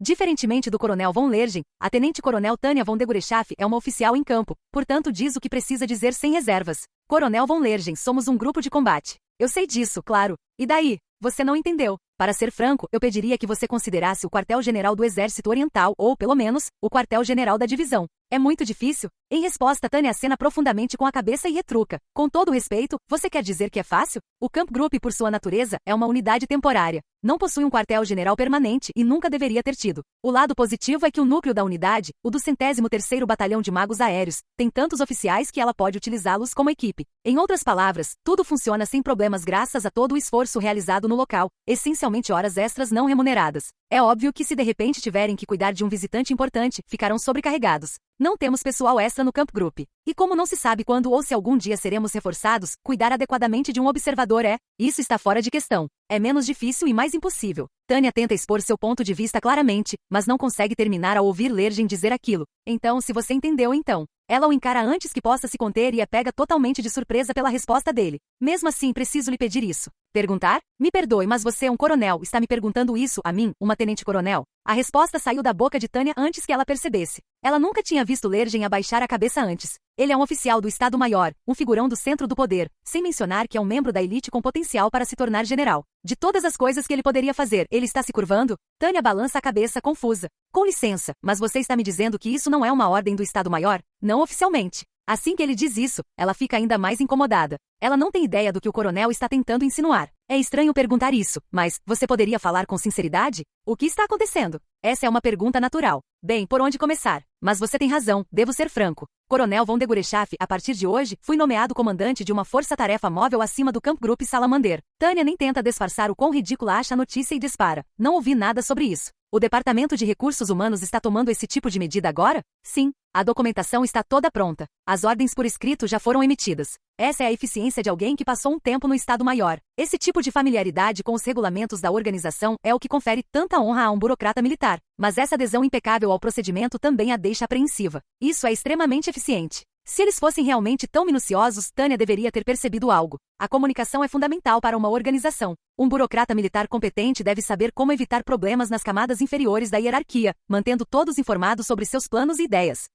Diferentemente do coronel von Lergen, a tenente-coronel Tânia von Degurechaff é uma oficial em campo, portanto diz o que precisa dizer sem reservas. Coronel von Lergen, somos um grupo de combate. Eu sei disso, claro. E daí? Você não entendeu. Para ser franco, eu pediria que você considerasse o quartel-general do Exército Oriental ou, pelo menos, o quartel-general da divisão. É muito difícil? Em resposta, Tânia acena profundamente com a cabeça e retruca. Com todo respeito, você quer dizer que é fácil? O Camp Group, por sua natureza, é uma unidade temporária. Não possui um quartel-general permanente e nunca deveria ter tido. O lado positivo é que o núcleo da unidade, o do 103º Batalhão de Magos Aéreos, tem tantos oficiais que ela pode utilizá-los como equipe. Em outras palavras, tudo funciona sem problemas graças a todo o esforço realizado no local, essencialmente horas extras não remuneradas. É óbvio que se de repente tiverem que cuidar de um visitante importante, ficarão sobrecarregados. Não temos pessoal extra no Camp Group. E como não se sabe quando ou se algum dia seremos reforçados, cuidar adequadamente de um observador isso está fora de questão. É menos difícil e mais impossível. Tânia tenta expor seu ponto de vista claramente, mas não consegue terminar ao ouvir Lergen dizer aquilo. Então, se você entendeu então. Ela o encara antes que possa se conter e é pega totalmente de surpresa pela resposta dele. Mesmo assim, preciso lhe pedir isso. Perguntar? Me perdoe, mas você é um coronel, está me perguntando isso a mim, uma tenente-coronel? A resposta saiu da boca de Tânia antes que ela percebesse. Ela nunca tinha visto Lergen abaixar a cabeça antes. Ele é um oficial do Estado-Maior, um figurão do centro do poder, sem mencionar que é um membro da elite com potencial para se tornar general. De todas as coisas que ele poderia fazer, ele está se curvando? Tânia balança a cabeça confusa. Com licença, mas você está me dizendo que isso não é uma ordem do Estado-Maior? Não oficialmente. Assim que ele diz isso, ela fica ainda mais incomodada. Ela não tem ideia do que o coronel está tentando insinuar. É estranho perguntar isso, mas você poderia falar com sinceridade? O que está acontecendo? Essa é uma pergunta natural. Bem, por onde começar? Mas você tem razão, devo ser franco. Coronel von Degurechaff, a partir de hoje, fui nomeado comandante de uma força-tarefa móvel acima do Camp Group Salamander. Tânia nem tenta disfarçar o quão ridícula acha a notícia e dispara. Não ouvi nada sobre isso. O Departamento de Recursos Humanos está tomando esse tipo de medida agora? Sim. A documentação está toda pronta. As ordens por escrito já foram emitidas. Essa é a eficiência de alguém que passou um tempo no Estado-Maior. Esse tipo de familiaridade com os regulamentos da organização é o que confere tanta honra a um burocrata militar. Mas essa adesão impecável ao procedimento também a deixa apreensiva. Isso é extremamente eficiente. Se eles fossem realmente tão minuciosos, Tânia deveria ter percebido algo. A comunicação é fundamental para uma organização. Um burocrata militar competente deve saber como evitar problemas nas camadas inferiores da hierarquia, mantendo todos informados sobre seus planos e ideias.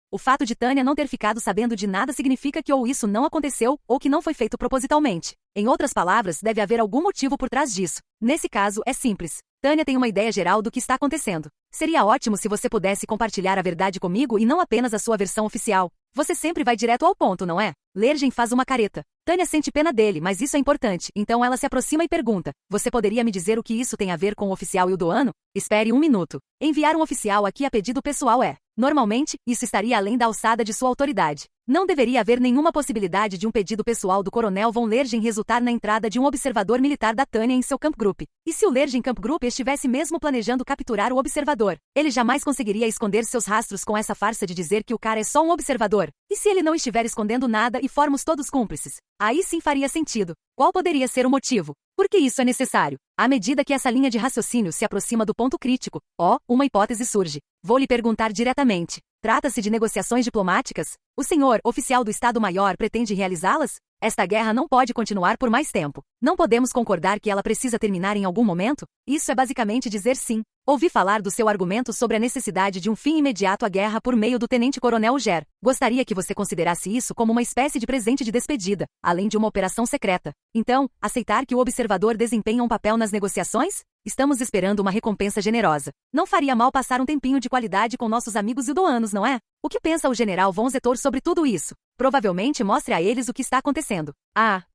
O fato de Tânia não ter ficado sabendo de nada significa que ou isso não aconteceu, ou que não foi feito propositalmente. Em outras palavras, deve haver algum motivo por trás disso. Nesse caso, é simples. Tânia tem uma ideia geral do que está acontecendo. Seria ótimo se você pudesse compartilhar a verdade comigo e não apenas a sua versão oficial. Você sempre vai direto ao ponto, não é? Lergen faz uma careta. Tânia sente pena dele, mas isso é importante, então ela se aproxima e pergunta: você poderia me dizer o que isso tem a ver com o oficial Ildoano? Espere um minuto. Enviar um oficial aqui a pedido pessoal é. Normalmente, isso estaria além da alçada de sua autoridade. Não deveria haver nenhuma possibilidade de um pedido pessoal do coronel von Lergen resultar na entrada de um observador militar da Tânia em seu Camp Group. E se o Lergen Camp Group estivesse mesmo planejando capturar o observador, ele jamais conseguiria esconder seus rastros com essa farsa de dizer que o cara é só um observador. E se ele não estiver escondendo nada e formos todos cúmplices? Aí sim faria sentido. Qual poderia ser o motivo? Por que isso é necessário? À medida que essa linha de raciocínio se aproxima do ponto crítico, uma hipótese surge. Vou lhe perguntar diretamente. Trata-se de negociações diplomáticas? O senhor, oficial do Estado-Maior, pretende realizá-las? Esta guerra não pode continuar por mais tempo. Não podemos concordar que ela precisa terminar em algum momento? Isso é basicamente dizer sim. Ouvi falar do seu argumento sobre a necessidade de um fim imediato à guerra por meio do tenente-coronel Ger. Gostaria que você considerasse isso como uma espécie de presente de despedida, além de uma operação secreta. Então, aceitar que o observador desempenha um papel nas negociações? Estamos esperando uma recompensa generosa. Não faria mal passar um tempinho de qualidade com nossos amigos ildoanos, não é? O que pensa o general von Zetor sobre tudo isso? Provavelmente mostre a eles o que está acontecendo.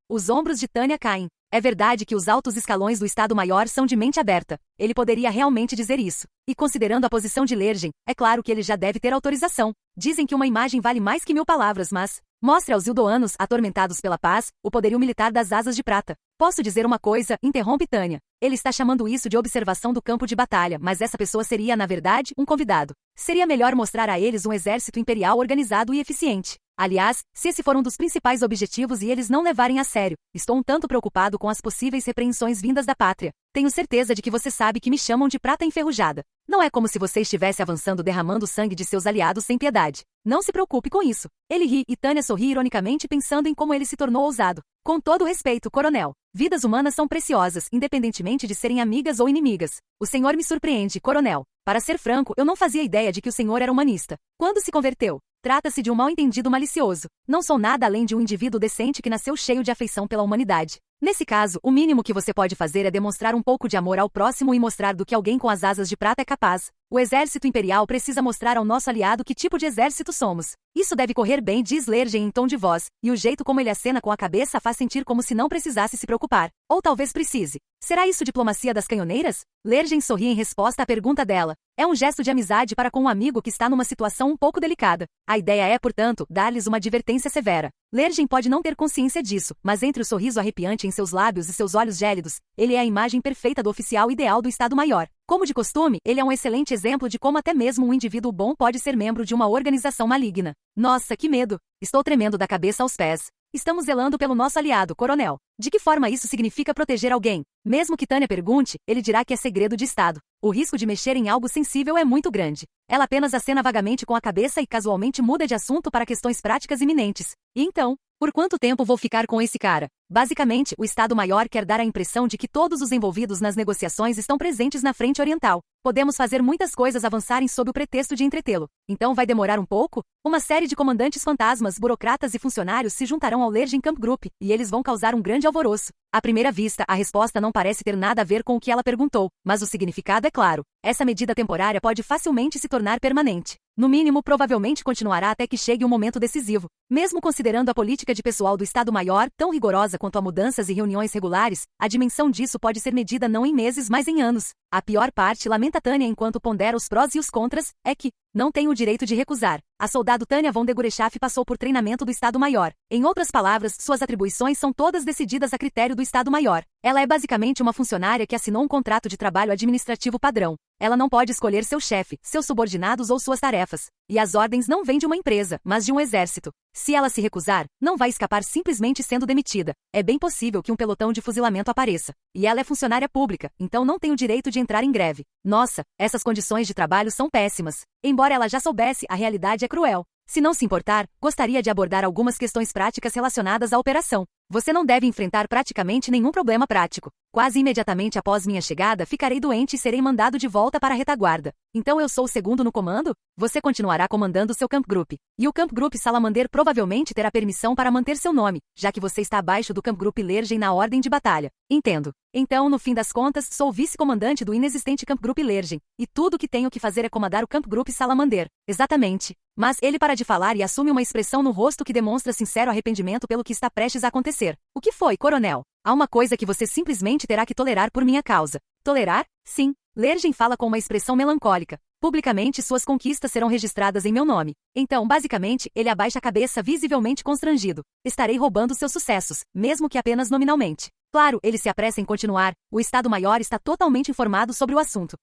Os ombros de Tânia caem. É verdade que os altos escalões do Estado-Maior são de mente aberta. Ele poderia realmente dizer isso. E considerando a posição de Lergen, é claro que ele já deve ter autorização. Dizem que uma imagem vale mais que 1000 palavras, mas... mostre aos ildoanos, atormentados pela paz, o poderio militar das asas de prata. Posso dizer uma coisa? Interrompe Tânia. Ele está chamando isso de observação do campo de batalha, mas essa pessoa seria, na verdade, um convidado. Seria melhor mostrar a eles um exército imperial organizado e eficiente. Aliás, se esse for um dos principais objetivos e eles não levarem a sério, estou um tanto preocupado com as possíveis repreensões vindas da pátria. Tenho certeza de que você sabe que me chamam de prata enferrujada. Não é como se você estivesse avançando derramando o sangue de seus aliados sem piedade. Não se preocupe com isso. Ele ri e Tânia sorri ironicamente pensando em como ele se tornou ousado. Com todo respeito, coronel. Vidas humanas são preciosas, independentemente de serem amigas ou inimigas. O senhor me surpreende, coronel. Para ser franco, eu não fazia ideia de que o senhor era humanista. Quando se converteu? Trata-se de um mal-entendido malicioso. Não sou nada além de um indivíduo decente que nasceu cheio de afeição pela humanidade. Nesse caso, o mínimo que você pode fazer é demonstrar um pouco de amor ao próximo e mostrar do que alguém com as asas de prata é capaz. O exército imperial precisa mostrar ao nosso aliado que tipo de exército somos. Isso deve correr bem, diz Lergen em tom de voz, e o jeito como ele acena com a cabeça faz sentir como se não precisasse se preocupar. Ou talvez precise. Será isso diplomacia das canhoneiras? Lergen sorri em resposta à pergunta dela. É um gesto de amizade para com um amigo que está numa situação um pouco delicada. A ideia é, portanto, dar-lhes uma advertência severa. Lergen pode não ter consciência disso, mas entre o sorriso arrepiante em seus lábios e seus olhos gélidos, ele é a imagem perfeita do oficial ideal do Estado-Maior. Como de costume, ele é um excelente exemplo de como até mesmo um indivíduo bom pode ser membro de uma organização maligna. Nossa, que medo! Estou tremendo da cabeça aos pés. Estamos zelando pelo nosso aliado, coronel. De que forma isso significa proteger alguém? Mesmo que Tânia pergunte, ele dirá que é segredo de Estado. O risco de mexer em algo sensível é muito grande. Ela apenas acena vagamente com a cabeça e casualmente muda de assunto para questões práticas iminentes. E então, por quanto tempo vou ficar com esse cara? Basicamente, o Estado-Maior quer dar a impressão de que todos os envolvidos nas negociações estão presentes na frente oriental. Podemos fazer muitas coisas avançarem sob o pretexto de entretê-lo. Então vai demorar um pouco? Uma série de comandantes fantasmas, burocratas e funcionários se juntarão ao Lergen Camp Group, e eles vão causar um grande alvoroço. À primeira vista, a resposta não parece ter nada a ver com o que ela perguntou, mas o significado é claro. Essa medida temporária pode facilmente se tornar permanente. No mínimo, provavelmente continuará até que chegue um momento decisivo. Mesmo considerando a política de pessoal do Estado-Maior tão rigorosa quanto a mudanças e reuniões regulares, a dimensão disso pode ser medida não em meses, mas em anos. A pior parte, lamenta Tânia enquanto pondera os prós e os contras, é que não tem o direito de recusar. A soldado Tânia von de Gurechaff passou por treinamento do Estado-Maior. Em outras palavras, suas atribuições são todas decididas a critério do Estado-Maior. Ela é basicamente uma funcionária que assinou um contrato de trabalho administrativo padrão. Ela não pode escolher seu chefe, seus subordinados ou suas tarefas. E as ordens não vêm de uma empresa, mas de um exército. Se ela se recusar, não vai escapar simplesmente sendo demitida. É bem possível que um pelotão de fuzilamento apareça. E ela é funcionária pública, então não tem o direito de entrar em greve. Nossa, essas condições de trabalho são péssimas. Embora ela já soubesse, a realidade é cruel. Se não se importar, gostaria de abordar algumas questões práticas relacionadas à operação. Você não deve enfrentar praticamente nenhum problema prático. Quase imediatamente após minha chegada, ficarei doente e serei mandado de volta para a retaguarda. Então eu sou o segundo no comando? Você continuará comandando seu Camp Group. E o Camp Group Salamander provavelmente terá permissão para manter seu nome, já que você está abaixo do Camp Group Lergen na ordem de batalha. Entendo. Então, no fim das contas, sou o vice-comandante do inexistente Camp Group Lergen, e tudo o que tenho que fazer é comandar o Camp Group Salamander. Exatamente. Mas ele para de falar e assume uma expressão no rosto que demonstra sincero arrependimento pelo que está prestes a acontecer. O que foi, coronel? Há uma coisa que você simplesmente terá que tolerar por minha causa. Tolerar? Sim. Lergen fala com uma expressão melancólica. Publicamente suas conquistas serão registradas em meu nome. Então, basicamente, ele abaixa a cabeça visivelmente constrangido. Estarei roubando seus sucessos, mesmo que apenas nominalmente. Claro, ele se apressa em continuar. O Estado-Maior está totalmente informado sobre o assunto.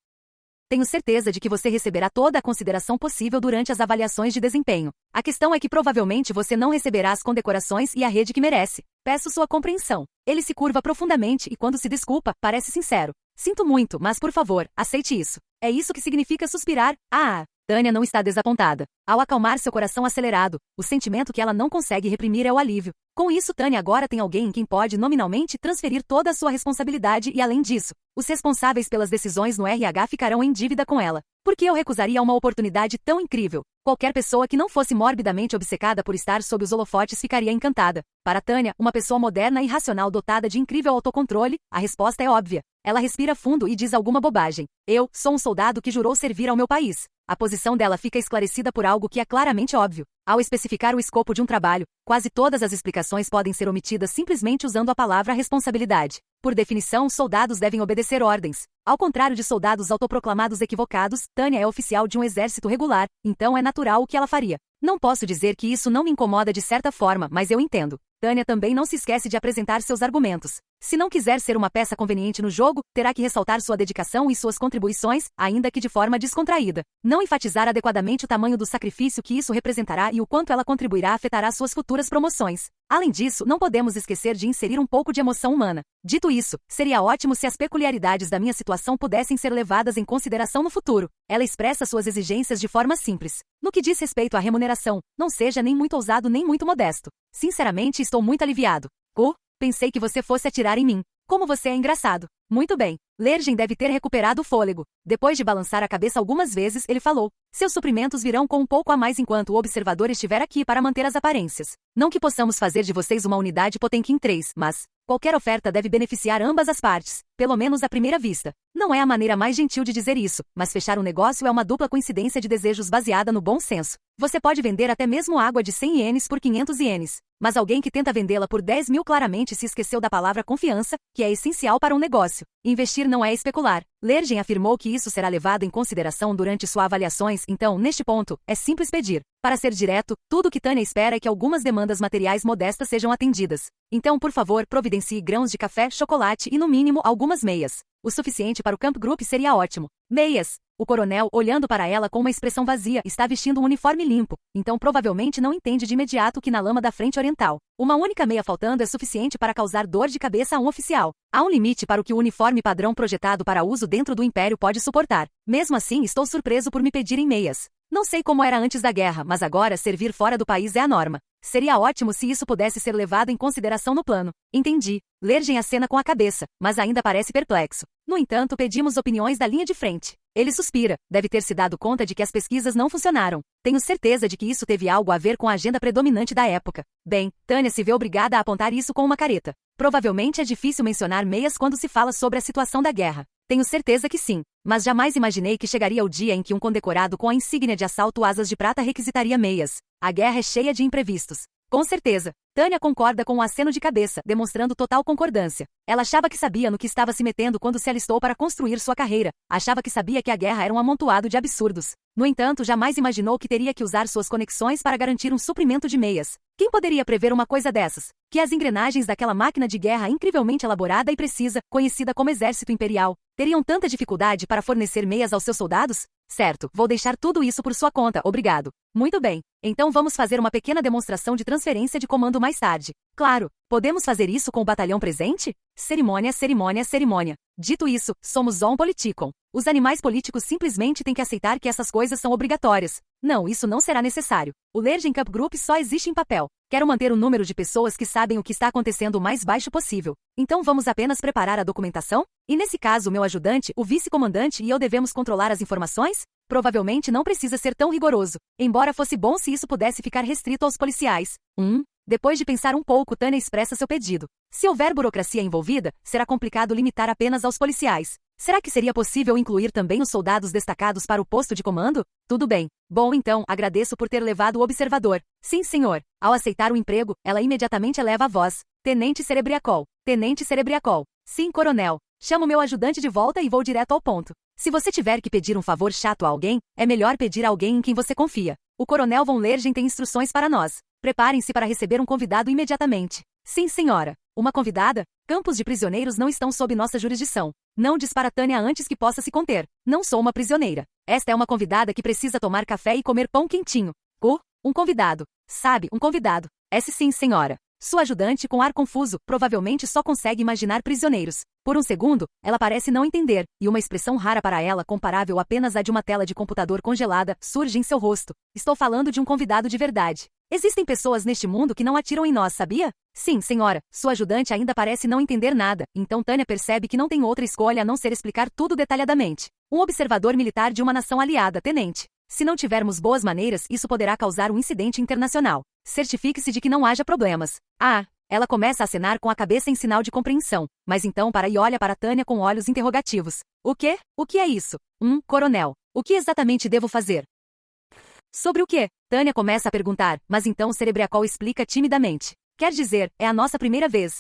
Tenho certeza de que você receberá toda a consideração possível durante as avaliações de desempenho. A questão é que provavelmente você não receberá as condecorações e a rede que merece. Peço sua compreensão. Ele se curva profundamente e quando se desculpa, parece sincero. Sinto muito, mas por favor, aceite isso. É isso que significa suspirar. Tânia não está desapontada. Ao acalmar seu coração acelerado, o sentimento que ela não consegue reprimir é o alívio. Com isso, Tânia agora tem alguém em quem pode nominalmente transferir toda a sua responsabilidade e, além disso, os responsáveis pelas decisões no RH ficarão em dívida com ela. Por que eu recusaria uma oportunidade tão incrível? Qualquer pessoa que não fosse morbidamente obcecada por estar sob os holofotes ficaria encantada. Para Tânia, uma pessoa moderna e racional dotada de incrível autocontrole, a resposta é óbvia. Ela respira fundo e diz alguma bobagem. Eu sou um soldado que jurou servir ao meu país. A posição dela fica esclarecida por algo que é claramente óbvio. Ao especificar o escopo de um trabalho, quase todas as explicações podem ser omitidas simplesmente usando a palavra responsabilidade. Por definição, soldados devem obedecer ordens. Ao contrário de soldados autoproclamados equivocados, Tânia é oficial de um exército regular, então é natural o que ela faria. Não posso dizer que isso não me incomoda de certa forma, mas eu entendo. Tânia também não se esquece de apresentar seus argumentos. Se não quiser ser uma peça conveniente no jogo, terá que ressaltar sua dedicação e suas contribuições, ainda que de forma descontraída. Não enfatizar adequadamente o tamanho do sacrifício que isso representará e o quanto ela contribuirá afetará suas futuras promoções. Além disso, não podemos esquecer de inserir um pouco de emoção humana. Dito isso, seria ótimo se as peculiaridades da minha situação pudessem ser levadas em consideração no futuro. Ela expressa suas exigências de forma simples. No que diz respeito à remuneração, não seja nem muito ousado nem muito modesto. Sinceramente, estou muito aliviado. Pensei que você fosse atirar em mim. Como você é engraçado. Muito bem. Lergen deve ter recuperado o fôlego. Depois de balançar a cabeça algumas vezes, ele falou. Seus suprimentos virão com um pouco a mais enquanto o observador estiver aqui para manter as aparências. Não que possamos fazer de vocês uma unidade Potemkin 3, mas qualquer oferta deve beneficiar ambas as partes, pelo menos à primeira vista. Não é a maneira mais gentil de dizer isso, mas fechar um negócio é uma dupla coincidência de desejos baseada no bom senso. Você pode vender até mesmo água de 100 ienes por 500 ienes, mas alguém que tenta vendê-la por 10 mil claramente se esqueceu da palavra confiança, que é essencial para um negócio. Investir não é especular. Lergen afirmou que isso será levado em consideração durante suas avaliações, então, neste ponto, é simples pedir. Para ser direto, tudo o que Tânia espera é que algumas demandas materiais modestas sejam atendidas. Então, por favor, providencie grãos de café, chocolate e, no mínimo, algumas meias. O suficiente para o Camp Group seria ótimo. Meias! O coronel, olhando para ela com uma expressão vazia, está vestindo um uniforme limpo, então provavelmente não entende de imediato que na lama da frente oriental, uma única meia faltando é suficiente para causar dor de cabeça a um oficial. Há um limite para o que o uniforme padrão projetado para uso dentro do Império pode suportar. Mesmo assim, estou surpreso por me pedirem meias. Não sei como era antes da guerra, mas agora servir fora do país é a norma. Seria ótimo se isso pudesse ser levado em consideração no plano. Entendi. Lergen acena com a cabeça, mas ainda parece perplexo. No entanto, pedimos opiniões da linha de frente. Ele suspira, deve ter se dado conta de que as pesquisas não funcionaram. Tenho certeza de que isso teve algo a ver com a agenda predominante da época. Bem, Tânia se vê obrigada a apontar isso com uma careta. Provavelmente é difícil mencionar meias quando se fala sobre a situação da guerra. Tenho certeza que sim, mas jamais imaginei que chegaria o dia em que um condecorado com a insígnia de assalto Asas de Prata requisitaria meias. A guerra é cheia de imprevistos. Com certeza. Tânia concorda com um aceno de cabeça, demonstrando total concordância. Ela achava que sabia no que estava se metendo quando se alistou para construir sua carreira. Achava que sabia que a guerra era um amontoado de absurdos. No entanto, jamais imaginou que teria que usar suas conexões para garantir um suprimento de meias. Quem poderia prever uma coisa dessas? Que as engrenagens daquela máquina de guerra incrivelmente elaborada e precisa, conhecida como Exército Imperial, teriam tanta dificuldade para fornecer meias aos seus soldados? Certo, vou deixar tudo isso por sua conta, obrigado. Muito bem, então vamos fazer uma pequena demonstração de transferência de comando mais tarde. Claro, podemos fazer isso com o batalhão presente? Cerimônia, cerimônia, cerimônia. Dito isso, somos on politicon. Os animais políticos simplesmente têm que aceitar que essas coisas são obrigatórias. Não, isso não será necessário. O Learning Camp Group só existe em papel. Quero manter o número de pessoas que sabem o que está acontecendo o mais baixo possível. Então vamos apenas preparar a documentação? E nesse caso, meu ajudante, o vice-comandante e eu devemos controlar as informações? Provavelmente não precisa ser tão rigoroso, embora fosse bom se isso pudesse ficar restrito aos policiais. Depois de pensar um pouco, Tânia expressa seu pedido. Se houver burocracia envolvida, será complicado limitar apenas aos policiais. Será que seria possível incluir também os soldados destacados para o posto de comando? Tudo bem. Bom, então, agradeço por ter levado o observador. Sim, senhor. Ao aceitar o emprego, ela imediatamente eleva a voz. Tenente Cerebriacol. Tenente Cerebriacol. Sim, coronel. Chamo meu ajudante de volta e vou direto ao ponto. Se você tiver que pedir um favor chato a alguém, é melhor pedir a alguém em quem você confia. O coronel Von Lergen tem instruções para nós. Preparem-se para receber um convidado imediatamente. Sim, senhora. Uma convidada? Campos de prisioneiros não estão sob nossa jurisdição. Não dispara Tânia antes que possa se conter. Não sou uma prisioneira. Esta é uma convidada que precisa tomar café e comer pão quentinho. Um convidado. Sabe, um convidado. Sim, senhora. Sua ajudante, com ar confuso, provavelmente só consegue imaginar prisioneiros. Por um segundo, ela parece não entender, e uma expressão rara para ela, comparável apenas à de uma tela de computador congelada, surge em seu rosto. Estou falando de um convidado de verdade. Existem pessoas neste mundo que não atiram em nós, sabia? Sim, senhora. Sua ajudante ainda parece não entender nada, então Tânia percebe que não tem outra escolha a não ser explicar tudo detalhadamente. Um observador militar de uma nação aliada, tenente. Se não tivermos boas maneiras, isso poderá causar um incidente internacional. Certifique-se de que não haja problemas. Ela começa a acenar com a cabeça em sinal de compreensão, mas então para e olha para Tânia com olhos interrogativos. O quê? O que é isso? Coronel. O que exatamente devo fazer? Sobre o quê? Tânia começa a perguntar, mas então Cerebriacol explica timidamente. Quer dizer, é a nossa primeira vez.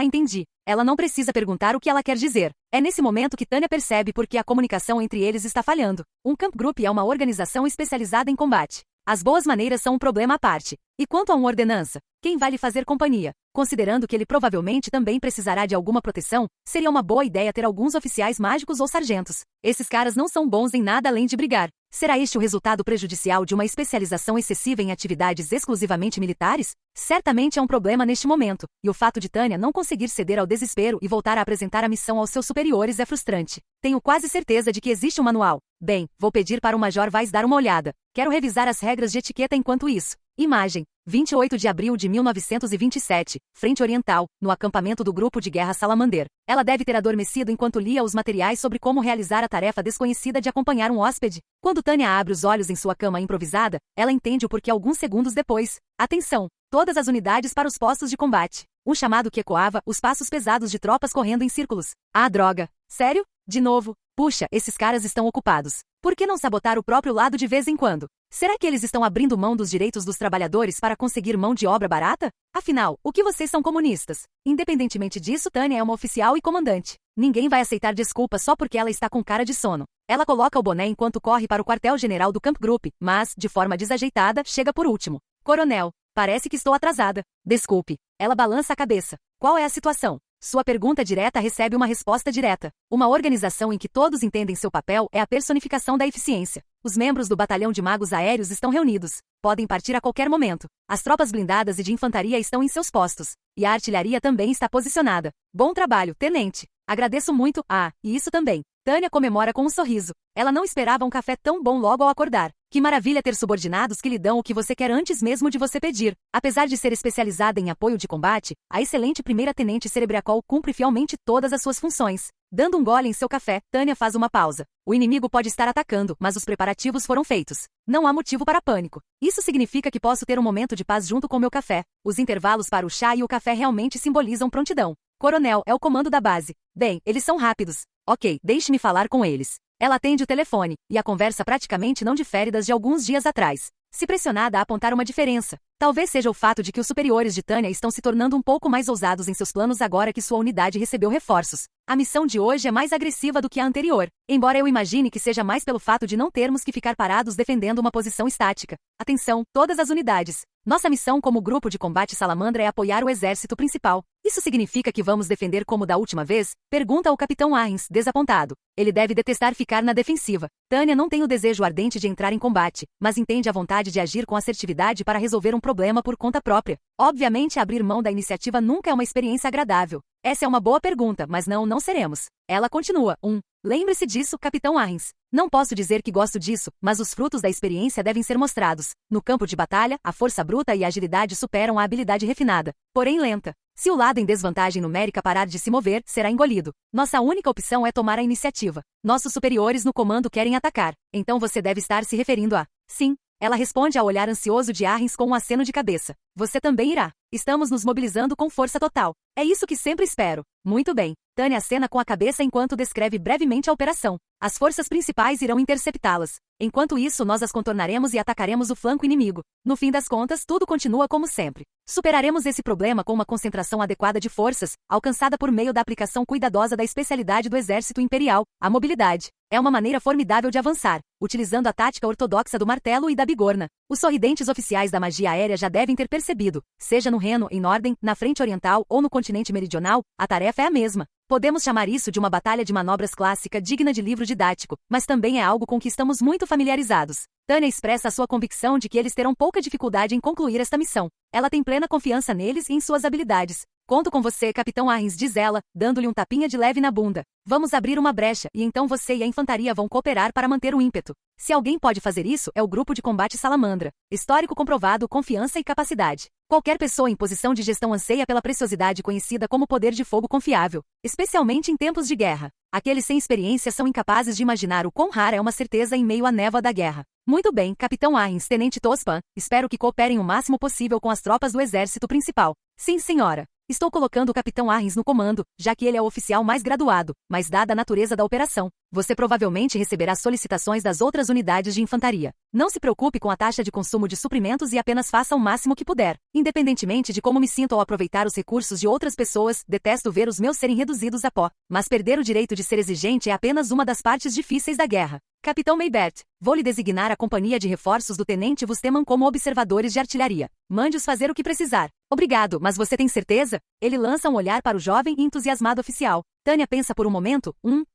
Entendi. Ela não precisa perguntar o que ela quer dizer. É nesse momento que Tânia percebe porque a comunicação entre eles está falhando. Um Camp Group é uma organização especializada em combate. As boas maneiras são um problema à parte. E quanto a uma ordenança? Quem vai lhe fazer companhia? Considerando que ele provavelmente também precisará de alguma proteção, seria uma boa ideia ter alguns oficiais mágicos ou sargentos. Esses caras não são bons em nada além de brigar. Será este o resultado prejudicial de uma especialização excessiva em atividades exclusivamente militares? Certamente é um problema neste momento, e o fato de Tânia não conseguir ceder ao desespero e voltar a apresentar a missão aos seus superiores é frustrante. Tenho quase certeza de que existe um manual. Bem, vou pedir para o Major Weiss dar uma olhada. Quero revisar as regras de etiqueta enquanto isso. Imagem. 28 de abril de 1927, Frente Oriental, no acampamento do Grupo de Guerra Salamander. Ela deve ter adormecido enquanto lia os materiais sobre como realizar a tarefa desconhecida de acompanhar um hóspede. Quando Tânia abre os olhos em sua cama improvisada, ela entende o porquê alguns segundos depois. Atenção! Todas as unidades para os postos de combate. Um chamado que ecoava os passos pesados de tropas correndo em círculos. Droga! Sério? De novo? Puxa, esses caras estão ocupados. Por que não sabotar o próprio lado de vez em quando? Será que eles estão abrindo mão dos direitos dos trabalhadores para conseguir mão de obra barata? Afinal, o que vocês são comunistas? Independentemente disso, Tânia é uma oficial e comandante. Ninguém vai aceitar desculpa só porque ela está com cara de sono. Ela coloca o boné enquanto corre para o quartel-general do Camp Group, mas, de forma desajeitada, chega por último. Coronel, parece que estou atrasada. Desculpe. Ela balança a cabeça. Qual é a situação? Sua pergunta direta recebe uma resposta direta. Uma organização em que todos entendem seu papel é a personificação da eficiência. Os membros do batalhão de magos aéreos estão reunidos. Podem partir a qualquer momento. As tropas blindadas e de infantaria estão em seus postos. E a artilharia também está posicionada. Bom trabalho, tenente. Agradeço muito. E isso também. Tânia comemora com um sorriso. Ela não esperava um café tão bom logo ao acordar. Que maravilha ter subordinados que lhe dão o que você quer antes mesmo de você pedir. Apesar de ser especializada em apoio de combate, a excelente primeira-tenente Cerebriacol cumpre fielmente todas as suas funções. Dando um gole em seu café, Tânia faz uma pausa. O inimigo pode estar atacando, mas os preparativos foram feitos. Não há motivo para pânico. Isso significa que posso ter um momento de paz junto com meu café. Os intervalos para o chá e o café realmente simbolizam prontidão. Coronel, é o comando da base. Bem, eles são rápidos. Ok, deixe-me falar com eles. Ela atende o telefone, e a conversa praticamente não difere das de alguns dias atrás. Se pressionada a apontar uma diferença, talvez seja o fato de que os superiores de Tânia estão se tornando um pouco mais ousados em seus planos agora que sua unidade recebeu reforços. A missão de hoje é mais agressiva do que a anterior, embora eu imagine que seja mais pelo fato de não termos que ficar parados defendendo uma posição estática. Atenção, todas as unidades. Nossa missão como grupo de combate Salamandra é apoiar o exército principal. Isso significa que vamos defender como da última vez? Pergunta o Capitão Ahns, desapontado. Ele deve detestar ficar na defensiva. Tânia não tem o desejo ardente de entrar em combate, mas entende a vontade de agir com assertividade para resolver um problema por conta própria. Obviamente, abrir mão da iniciativa nunca é uma experiência agradável. Essa é uma boa pergunta, mas não seremos. Ela continua. Lembre-se disso, Capitão Ahns. Não posso dizer que gosto disso, mas os frutos da experiência devem ser mostrados. No campo de batalha, a força bruta e a agilidade superam a habilidade refinada, porém lenta. Se o lado em desvantagem numérica parar de se mover, será engolido. Nossa única opção é tomar a iniciativa. Nossos superiores no comando querem atacar, então você deve estar se referindo a... Sim. Ela responde ao olhar ansioso de Ahns com um aceno de cabeça. Você também irá. Estamos nos mobilizando com força total. É isso que sempre espero. Muito bem. Tânia acena com a cabeça enquanto descreve brevemente a operação. As forças principais irão interceptá-las. Enquanto isso, nós as contornaremos e atacaremos o flanco inimigo. No fim das contas, tudo continua como sempre. Superaremos esse problema com uma concentração adequada de forças, alcançada por meio da aplicação cuidadosa da especialidade do Exército Imperial, a mobilidade. É uma maneira formidável de avançar, utilizando a tática ortodoxa do martelo e da bigorna. Os sorridentes oficiais da magia aérea já devem ter percebido, seja no Reno, em Norden, na frente oriental ou no continente meridional, a tarefa é a mesma. Podemos chamar isso de uma batalha de manobras clássica digna de livro didático, mas também é algo com que estamos muito familiarizados. Tânia expressa a sua convicção de que eles terão pouca dificuldade em concluir esta missão. Ela tem plena confiança neles e em suas habilidades. Conto com você, Capitão Ahns, diz ela, dando-lhe um tapinha de leve na bunda. Vamos abrir uma brecha, e então você e a infantaria vão cooperar para manter o ímpeto. Se alguém pode fazer isso, é o grupo de combate Salamandra. Histórico comprovado, confiança e capacidade. Qualquer pessoa em posição de gestão anseia pela preciosidade conhecida como poder de fogo confiável, especialmente em tempos de guerra. Aqueles sem experiência são incapazes de imaginar o quão rara é uma certeza em meio à névoa da guerra. Muito bem, Capitão Ahns, Tenente Tospan, espero que cooperem o máximo possível com as tropas do exército principal. Sim, senhora. Estou colocando o Capitão Ahns no comando, já que ele é o oficial mais graduado, mas dada a natureza da operação, você provavelmente receberá solicitações das outras unidades de infantaria. Não se preocupe com a taxa de consumo de suprimentos e apenas faça o máximo que puder. Independentemente de como me sinto ao aproveitar os recursos de outras pessoas, detesto ver os meus serem reduzidos a pó. Mas perder o direito de ser exigente é apenas uma das partes difíceis da guerra. Capitão Maybert, vou lhe designar a companhia de reforços do Tenente Vusteman como observadores de artilharia. Mande-os fazer o que precisar. Obrigado, mas você tem certeza? Ele lança um olhar para o jovem e entusiasmado oficial. Tânia pensa por um momento,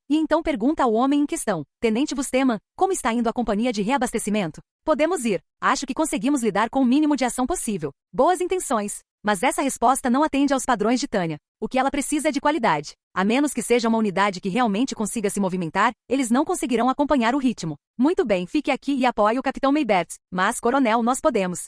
e então pergunta ao homem em questão. Tenente Vusteman, como está indo a companhia de reabastecimento? Podemos ir. Acho que conseguimos lidar com o mínimo de ação possível. Boas intenções. Mas essa resposta não atende aos padrões de Tânia. O que ela precisa é de qualidade. A menos que seja uma unidade que realmente consiga se movimentar, eles não conseguirão acompanhar o ritmo. Muito bem, fique aqui e apoie o Capitão Maybert. Mas, coronel, nós podemos.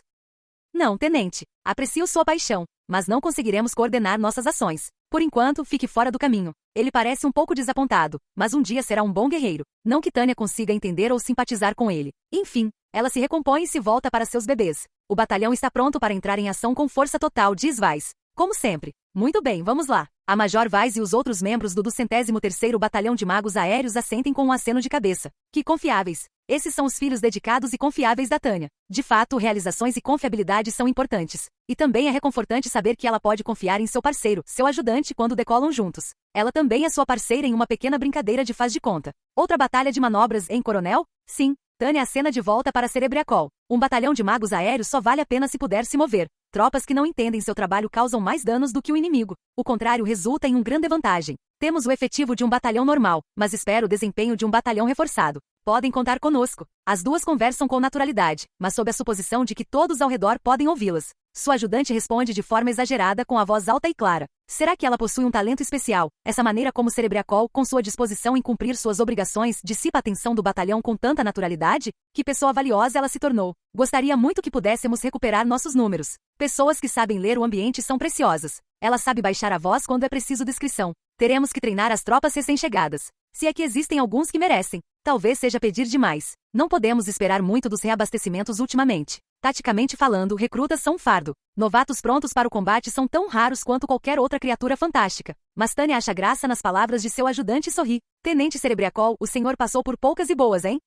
Não, tenente. Aprecio sua paixão, mas não conseguiremos coordenar nossas ações. Por enquanto, fique fora do caminho. Ele parece um pouco desapontado, mas um dia será um bom guerreiro. Não que Tânia consiga entender ou simpatizar com ele. Enfim, ela se recompõe e se volta para seus bebês. O batalhão está pronto para entrar em ação com força total, diz Weiss. Como sempre. Muito bem, vamos lá. A Major Weiss e os outros membros do 203º Batalhão de Magos Aéreos assentem com um aceno de cabeça. Que confiáveis. Esses são os filhos dedicados e confiáveis da Tânia. De fato, realizações e confiabilidade são importantes. E também é reconfortante saber que ela pode confiar em seu parceiro, seu ajudante, quando decolam juntos. Ela também é sua parceira em uma pequena brincadeira de faz de conta. Outra batalha de manobras, hein, coronel? Sim. Tânia acena de volta para Cerebriacol. Um batalhão de magos aéreos só vale a pena se puder se mover. Tropas que não entendem seu trabalho causam mais danos do que o inimigo. O contrário resulta em uma grande vantagem. Temos o efetivo de um batalhão normal, mas espero o desempenho de um batalhão reforçado. Podem contar conosco. As duas conversam com naturalidade, mas sob a suposição de que todos ao redor podem ouvi-las. Sua ajudante responde de forma exagerada com a voz alta e clara. Será que ela possui um talento especial? Essa maneira como Cerebriacol, com sua disposição em cumprir suas obrigações, dissipa a atenção do batalhão com tanta naturalidade? Que pessoa valiosa ela se tornou. Gostaria muito que pudéssemos recuperar nossos números. Pessoas que sabem ler o ambiente são preciosas. Ela sabe baixar a voz quando é preciso descrição. Teremos que treinar as tropas recém-chegadas. Se é que existem alguns que merecem. Talvez seja pedir demais. Não podemos esperar muito dos reabastecimentos ultimamente. Taticamente falando, recrutas são um fardo. Novatos prontos para o combate são tão raros quanto qualquer outra criatura fantástica. Mas Tânia acha graça nas palavras de seu ajudante e sorri. Tenente Cerebriacol, o senhor passou por poucas e boas, hein?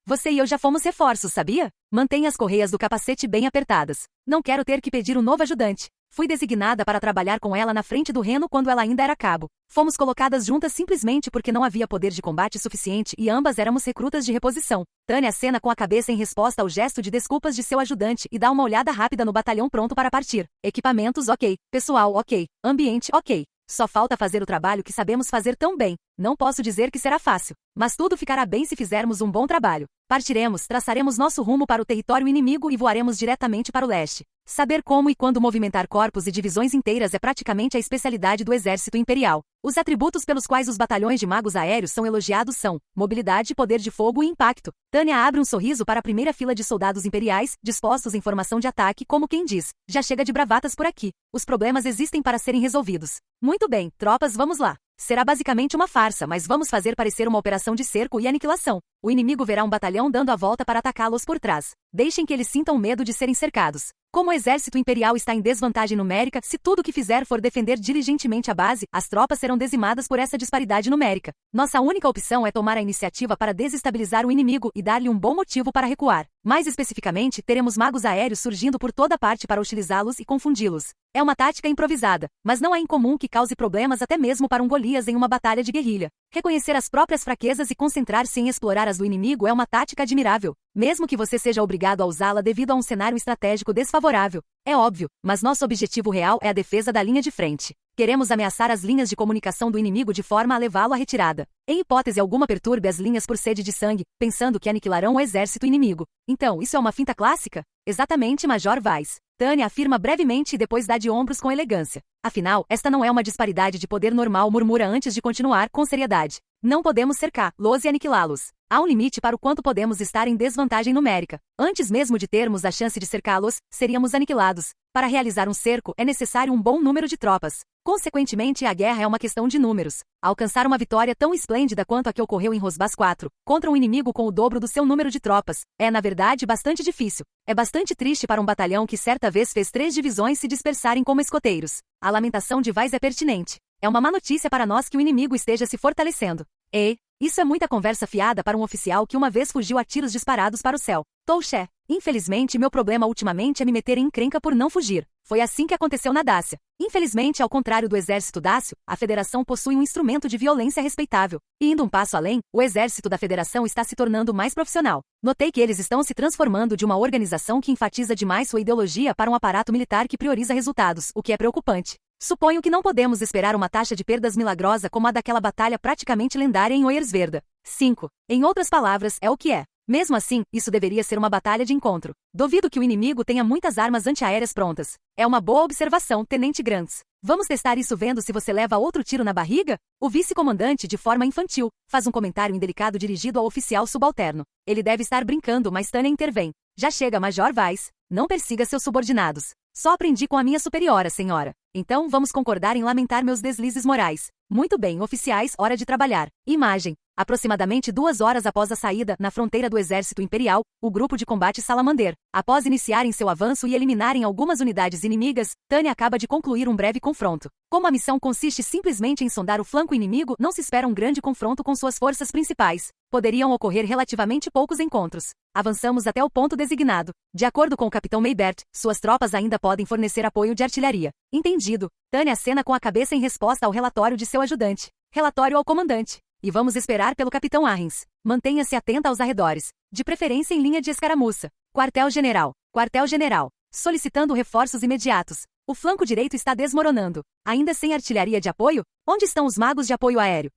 Você e eu já fomos reforços, sabia? Mantenha as correias do capacete bem apertadas. Não quero ter que pedir um novo ajudante. Fui designada para trabalhar com ela na frente do Reno quando ela ainda era cabo. Fomos colocadas juntas simplesmente porque não havia poder de combate suficiente e ambas éramos recrutas de reposição. Tânia acena com a cabeça em resposta ao gesto de desculpas de seu ajudante e dá uma olhada rápida no batalhão pronto para partir. Equipamentos ok. Pessoal ok. Ambiente ok. Só falta fazer o trabalho que sabemos fazer tão bem. Não posso dizer que será fácil, mas tudo ficará bem se fizermos um bom trabalho. Partiremos, traçaremos nosso rumo para o território inimigo e voaremos diretamente para o leste. Saber como e quando movimentar corpos e divisões inteiras é praticamente a especialidade do exército imperial. Os atributos pelos quais os batalhões de magos aéreos são elogiados são mobilidade, poder de fogo e impacto. Tânia abre um sorriso para a primeira fila de soldados imperiais, dispostos em formação de ataque, como quem diz, já chega de bravatas por aqui. Os problemas existem para serem resolvidos. Muito bem, tropas, vamos lá. Será basicamente uma farsa, mas vamos fazer parecer uma operação de cerco e aniquilação. O inimigo verá um batalhão dando a volta para atacá-los por trás. Deixem que eles sintam medo de serem cercados. Como o exército imperial está em desvantagem numérica, se tudo o que fizer for defender diligentemente a base, as tropas serão dizimadas por essa disparidade numérica. Nossa única opção é tomar a iniciativa para desestabilizar o inimigo e dar-lhe um bom motivo para recuar. Mais especificamente, teremos magos aéreos surgindo por toda parte para hostilizá-los e confundi-los. É uma tática improvisada, mas não é incomum que cause problemas até mesmo para um Golias em uma batalha de guerrilha. Reconhecer as próprias fraquezas e concentrar-se em explorar as do inimigo é uma tática admirável, mesmo que você seja obrigado a usá-la devido a um cenário estratégico desfavorável. É óbvio, mas nosso objetivo real é a defesa da linha de frente. Queremos ameaçar as linhas de comunicação do inimigo de forma a levá-lo à retirada. Em hipótese alguma, perturbe as linhas por sede de sangue, pensando que aniquilarão o exército inimigo. Então, isso é uma finta clássica? Exatamente, Major Weiss. Tânia afirma brevemente e depois dá de ombros com elegância. Afinal, esta não é uma disparidade de poder normal, murmura antes de continuar com seriedade. Não podemos cercá-los e aniquilá-los. Há um limite para o quanto podemos estar em desvantagem numérica. Antes mesmo de termos a chance de cercá-los, seríamos aniquilados. Para realizar um cerco, é necessário um bom número de tropas. Consequentemente, a guerra é uma questão de números. Alcançar uma vitória tão esplêndida quanto a que ocorreu em Rosbas 4, contra um inimigo com o dobro do seu número de tropas, é, na verdade, bastante difícil. É bastante triste para um batalhão que certa vez fez 3 divisões se dispersarem como escoteiros. A lamentação de Weiss é pertinente. É uma má notícia para nós que o inimigo esteja se fortalecendo. Isso é muita conversa fiada para um oficial que uma vez fugiu a tiros disparados para o céu. Touché. Infelizmente, meu problema ultimamente é me meter em encrenca por não fugir. Foi assim que aconteceu na Dácia. Infelizmente, ao contrário do exército dácio, a Federação possui um instrumento de violência respeitável. E indo um passo além, o exército da Federação está se tornando mais profissional. Notei que eles estão se transformando de uma organização que enfatiza demais sua ideologia para um aparato militar que prioriza resultados, o que é preocupante. Suponho que não podemos esperar uma taxa de perdas milagrosa como a daquela batalha praticamente lendária em Oyerswerda. 5. Em outras palavras, é o que é. Mesmo assim, isso deveria ser uma batalha de encontro. Duvido que o inimigo tenha muitas armas antiaéreas prontas. É uma boa observação, Tenente Grants. Vamos testar isso vendo se você leva outro tiro na barriga? O vice-comandante, de forma infantil, faz um comentário indelicado dirigido ao oficial subalterno. Ele deve estar brincando, mas Tânia intervém. Já chega, Major Weiss. Não persiga seus subordinados. Só aprendi com a minha superiora, senhora. Então vamos concordar em lamentar meus deslizes morais. Muito bem, oficiais, hora de trabalhar. Imagem. Aproximadamente 2 horas após a saída, na fronteira do exército imperial, o grupo de combate Salamander, após iniciarem seu avanço e eliminarem algumas unidades inimigas, Tânia acaba de concluir um breve confronto. Como a missão consiste simplesmente em sondar o flanco inimigo, não se espera um grande confronto com suas forças principais. Poderiam ocorrer relativamente poucos encontros. Avançamos até o ponto designado. De acordo com o capitão Maybert, suas tropas ainda podem fornecer apoio de artilharia. Entendido. Tânia acena com a cabeça em resposta ao relatório de seu ajudante. Relatório ao comandante. E vamos esperar pelo capitão Arrens. Mantenha-se atenta aos arredores. De preferência em linha de escaramuça. Quartel-general. Quartel-general. Solicitando reforços imediatos. O flanco direito está desmoronando. Ainda sem artilharia de apoio? Onde estão os magos de apoio aéreo?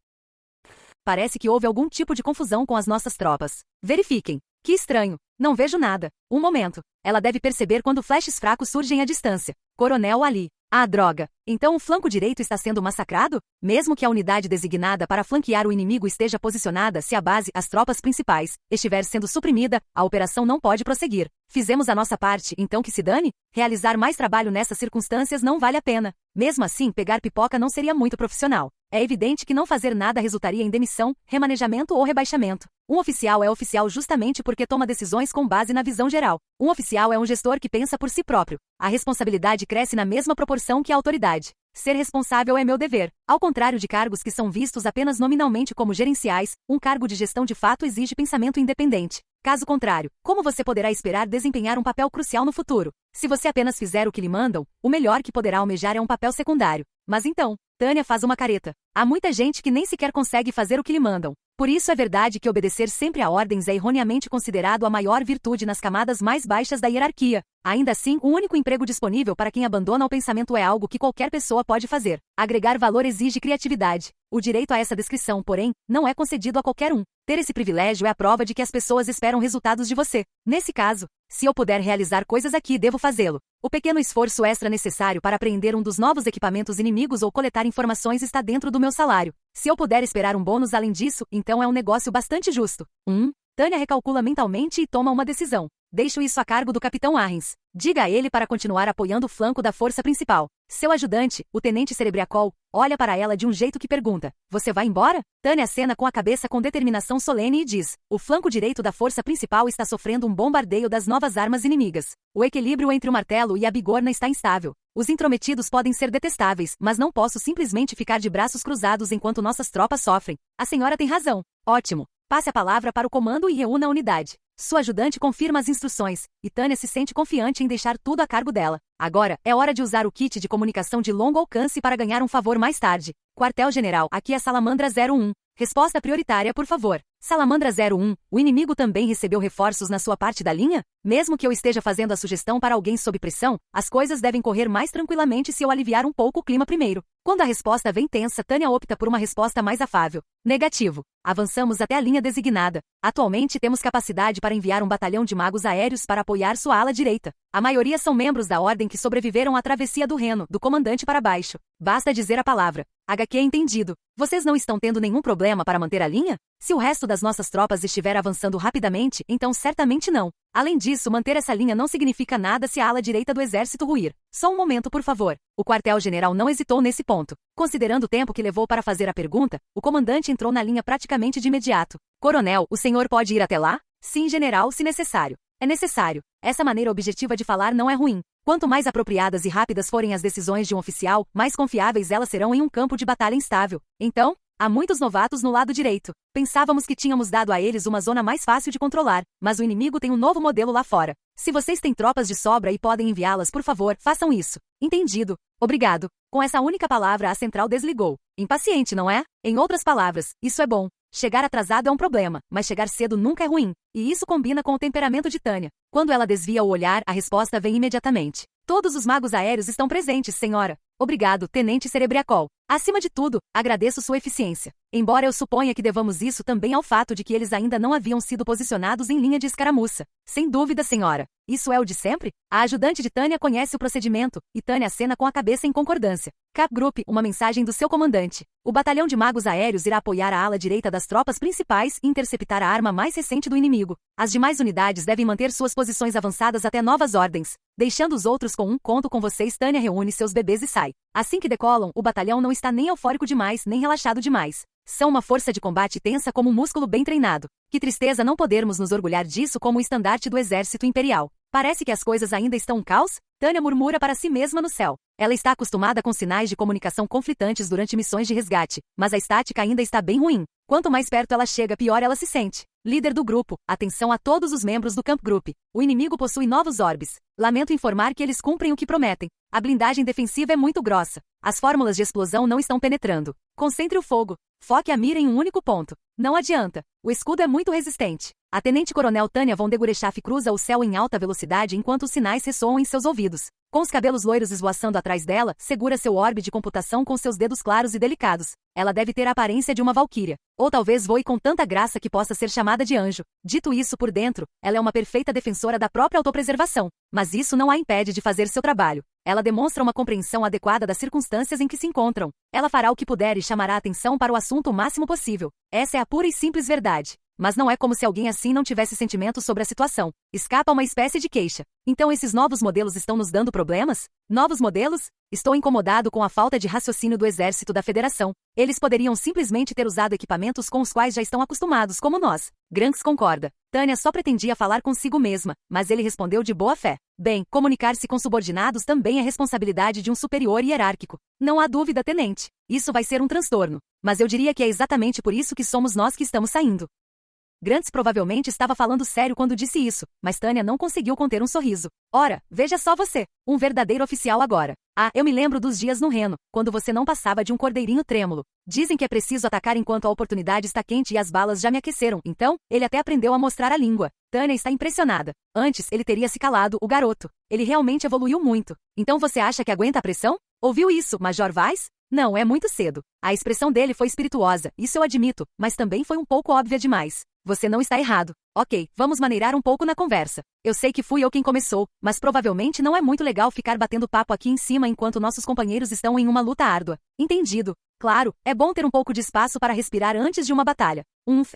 Parece que houve algum tipo de confusão com as nossas tropas. Verifiquem. Que estranho. Não vejo nada. Um momento. Ela deve perceber quando flashes fracos surgem à distância. Coronel Ali. Ah, droga. Então o flanco direito está sendo massacrado? Mesmo que a unidade designada para flanquear o inimigo esteja posicionada se a base, as tropas principais, estiver sendo suprimida, a operação não pode prosseguir. Fizemos a nossa parte, então que se dane? Realizar mais trabalho nessas circunstâncias não vale a pena. Mesmo assim, pegar pipoca não seria muito profissional. É evidente que não fazer nada resultaria em demissão, remanejamento ou rebaixamento. Um oficial é oficial justamente porque toma decisões com base na visão geral. Um oficial é um gestor que pensa por si próprio. A responsabilidade cresce na mesma proporção que a autoridade. Ser responsável é meu dever. Ao contrário de cargos que são vistos apenas nominalmente como gerenciais, um cargo de gestão de fato exige pensamento independente. Caso contrário, como você poderá esperar desempenhar um papel crucial no futuro? Se você apenas fizer o que lhe mandam, o melhor que poderá almejar é um papel secundário. Mas então, Tânia faz uma careta. Há muita gente que nem sequer consegue fazer o que lhe mandam. Por isso é verdade que obedecer sempre a ordens é erroneamente considerado a maior virtude nas camadas mais baixas da hierarquia. Ainda assim, o único emprego disponível para quem abandona o pensamento é algo que qualquer pessoa pode fazer. Agregar valor exige criatividade. O direito a essa descrição, porém, não é concedido a qualquer um. Ter esse privilégio é a prova de que as pessoas esperam resultados de você. Nesse caso, se eu puder realizar coisas aqui, devo fazê-lo. O pequeno esforço extra necessário para apreender um dos novos equipamentos inimigos ou coletar informações está dentro do meu salário. Se eu puder esperar um bônus além disso, então é um negócio bastante justo. Tânia recalcula mentalmente e toma uma decisão. Deixo isso a cargo do Capitão Arrens. Diga a ele para continuar apoiando o flanco da força principal. Seu ajudante, o Tenente Cerebriacol, olha para ela de um jeito que pergunta: você vai embora? Tânia acena com a cabeça com determinação solene e diz: o flanco direito da força principal está sofrendo um bombardeio das novas armas inimigas. O equilíbrio entre o martelo e a bigorna está instável. Os intrometidos podem ser detestáveis, mas não posso simplesmente ficar de braços cruzados enquanto nossas tropas sofrem. A senhora tem razão. Ótimo. Passe a palavra para o comando e reúna a unidade. Sua ajudante confirma as instruções, e Tânia se sente confiante em deixar tudo a cargo dela. Agora, é hora de usar o kit de comunicação de longo alcance para ganhar um favor mais tarde. Quartel-General, aqui é Salamandra 01. Resposta prioritária, por favor. Salamandra 01, o inimigo também recebeu reforços na sua parte da linha? Mesmo que eu esteja fazendo a sugestão para alguém sob pressão, as coisas devem correr mais tranquilamente se eu aliviar um pouco o clima primeiro. Quando a resposta vem tensa, Tânia opta por uma resposta mais afável. Negativo. Avançamos até a linha designada. Atualmente temos capacidade para enviar um batalhão de magos aéreos para apoiar sua ala direita. A maioria são membros da ordem que sobreviveram à travessia do Reno, do comandante para baixo. Basta dizer a palavra. HQ entendido. Vocês não estão tendo nenhum problema para manter a linha? Se o resto das nossas tropas estiver avançando rapidamente, então certamente não. Além disso, manter essa linha não significa nada se a ala direita do exército ruir. Só um momento, por favor. O quartel-general não hesitou nesse ponto. Considerando o tempo que levou para fazer a pergunta, o comandante entrou na linha praticamente de imediato. Coronel, o senhor pode ir até lá? Sim, general, se necessário. É necessário. Essa maneira objetiva de falar não é ruim. Quanto mais apropriadas e rápidas forem as decisões de um oficial, mais confiáveis elas serão em um campo de batalha instável. Então, há muitos novatos no lado direito. Pensávamos que tínhamos dado a eles uma zona mais fácil de controlar, mas o inimigo tem um novo modelo lá fora. Se vocês têm tropas de sobra e podem enviá-las, por favor, façam isso. Entendido. Obrigado. Com essa única palavra a central desligou. Impaciente, não é? Em outras palavras, isso é bom. Chegar atrasado é um problema, mas chegar cedo nunca é ruim. E isso combina com o temperamento de Tânia. Quando ela desvia o olhar, a resposta vem imediatamente. Todos os magos aéreos estão presentes, senhora. Obrigado, Tenente Cerebriacol. Acima de tudo, agradeço sua eficiência. Embora eu suponha que devamos isso também ao fato de que eles ainda não haviam sido posicionados em linha de escaramuça. Sem dúvida, senhora. Isso é o de sempre? A ajudante de Tânia conhece o procedimento, e Tânia acena com a cabeça em concordância. Cap Group, uma mensagem do seu comandante. O batalhão de magos aéreos irá apoiar a ala direita das tropas principais e interceptar a arma mais recente do inimigo. As demais unidades devem manter suas posições avançadas até novas ordens. Deixando os outros com conto com vocês, Tânia reúne seus bebês e sai. Assim que decolam, o batalhão não está nem eufórico demais, nem relaxado demais. São uma força de combate tensa como um músculo bem treinado. Que tristeza não podermos nos orgulhar disso como o estandarte do exército imperial. Parece que as coisas ainda estão um caos? Tânia murmura para si mesma no céu. Ela está acostumada com sinais de comunicação conflitantes durante missões de resgate, mas a estática ainda está bem ruim. Quanto mais perto ela chega, pior ela se sente. Líder do grupo, atenção a todos os membros do Camp Group. O inimigo possui novos orbes. Lamento informar que eles cumprem o que prometem. A blindagem defensiva é muito grossa. As fórmulas de explosão não estão penetrando. Concentre o fogo. Foque a mira em um único ponto. Não adianta. O escudo é muito resistente. A Tenente-Coronel Tânia von de Gurechaf cruza o céu em alta velocidade enquanto os sinais ressoam em seus ouvidos. Com os cabelos loiros esvoaçando atrás dela, segura seu orbe de computação com seus dedos claros e delicados. Ela deve ter a aparência de uma valquíria. Ou talvez voe com tanta graça que possa ser chamada de anjo. Dito isso, por dentro, ela é uma perfeita defensora da própria autopreservação. Mas isso não a impede de fazer seu trabalho. Ela demonstra uma compreensão adequada das circunstâncias em que se encontram. Ela fará o que puder e chamará a atenção para o assunto o máximo possível. Essa é a pura e simples verdade. mas não é como se alguém assim não tivesse sentimentos sobre a situação. Escapa uma espécie de queixa. Então esses novos modelos estão nos dando problemas? Novos modelos? Estou incomodado com a falta de raciocínio do Exército da Federação. Eles poderiam simplesmente ter usado equipamentos com os quais já estão acostumados, como nós. Granks concorda. Tânia só pretendia falar consigo mesma, mas ele respondeu de boa fé. Bem, comunicar-se com subordinados também é responsabilidade de um superior hierárquico. Não há dúvida, tenente. Isso vai ser um transtorno. Mas eu diria que é exatamente por isso que somos nós que estamos saindo. Grants provavelmente estava falando sério quando disse isso, mas Tânia não conseguiu conter um sorriso. Ora, veja só você, um verdadeiro oficial agora. Ah, eu me lembro dos dias no Reno, quando você não passava de um cordeirinho trêmulo. Dizem que é preciso atacar enquanto a oportunidade está quente e as balas já me aqueceram, então, ele até aprendeu a mostrar a língua. Tânia está impressionada. Antes, ele teria se calado, o garoto. Ele realmente evoluiu muito. Então você acha que aguenta a pressão? Ouviu isso, Major Weiss? Não, é muito cedo. A expressão dele foi espirituosa, isso eu admito, mas também foi um pouco óbvia demais. Você não está errado. Ok, vamos maneirar um pouco na conversa. Eu sei que fui eu quem começou, mas provavelmente não é muito legal ficar batendo papo aqui em cima enquanto nossos companheiros estão em uma luta árdua. Entendido. Claro, é bom ter um pouco de espaço para respirar antes de uma batalha.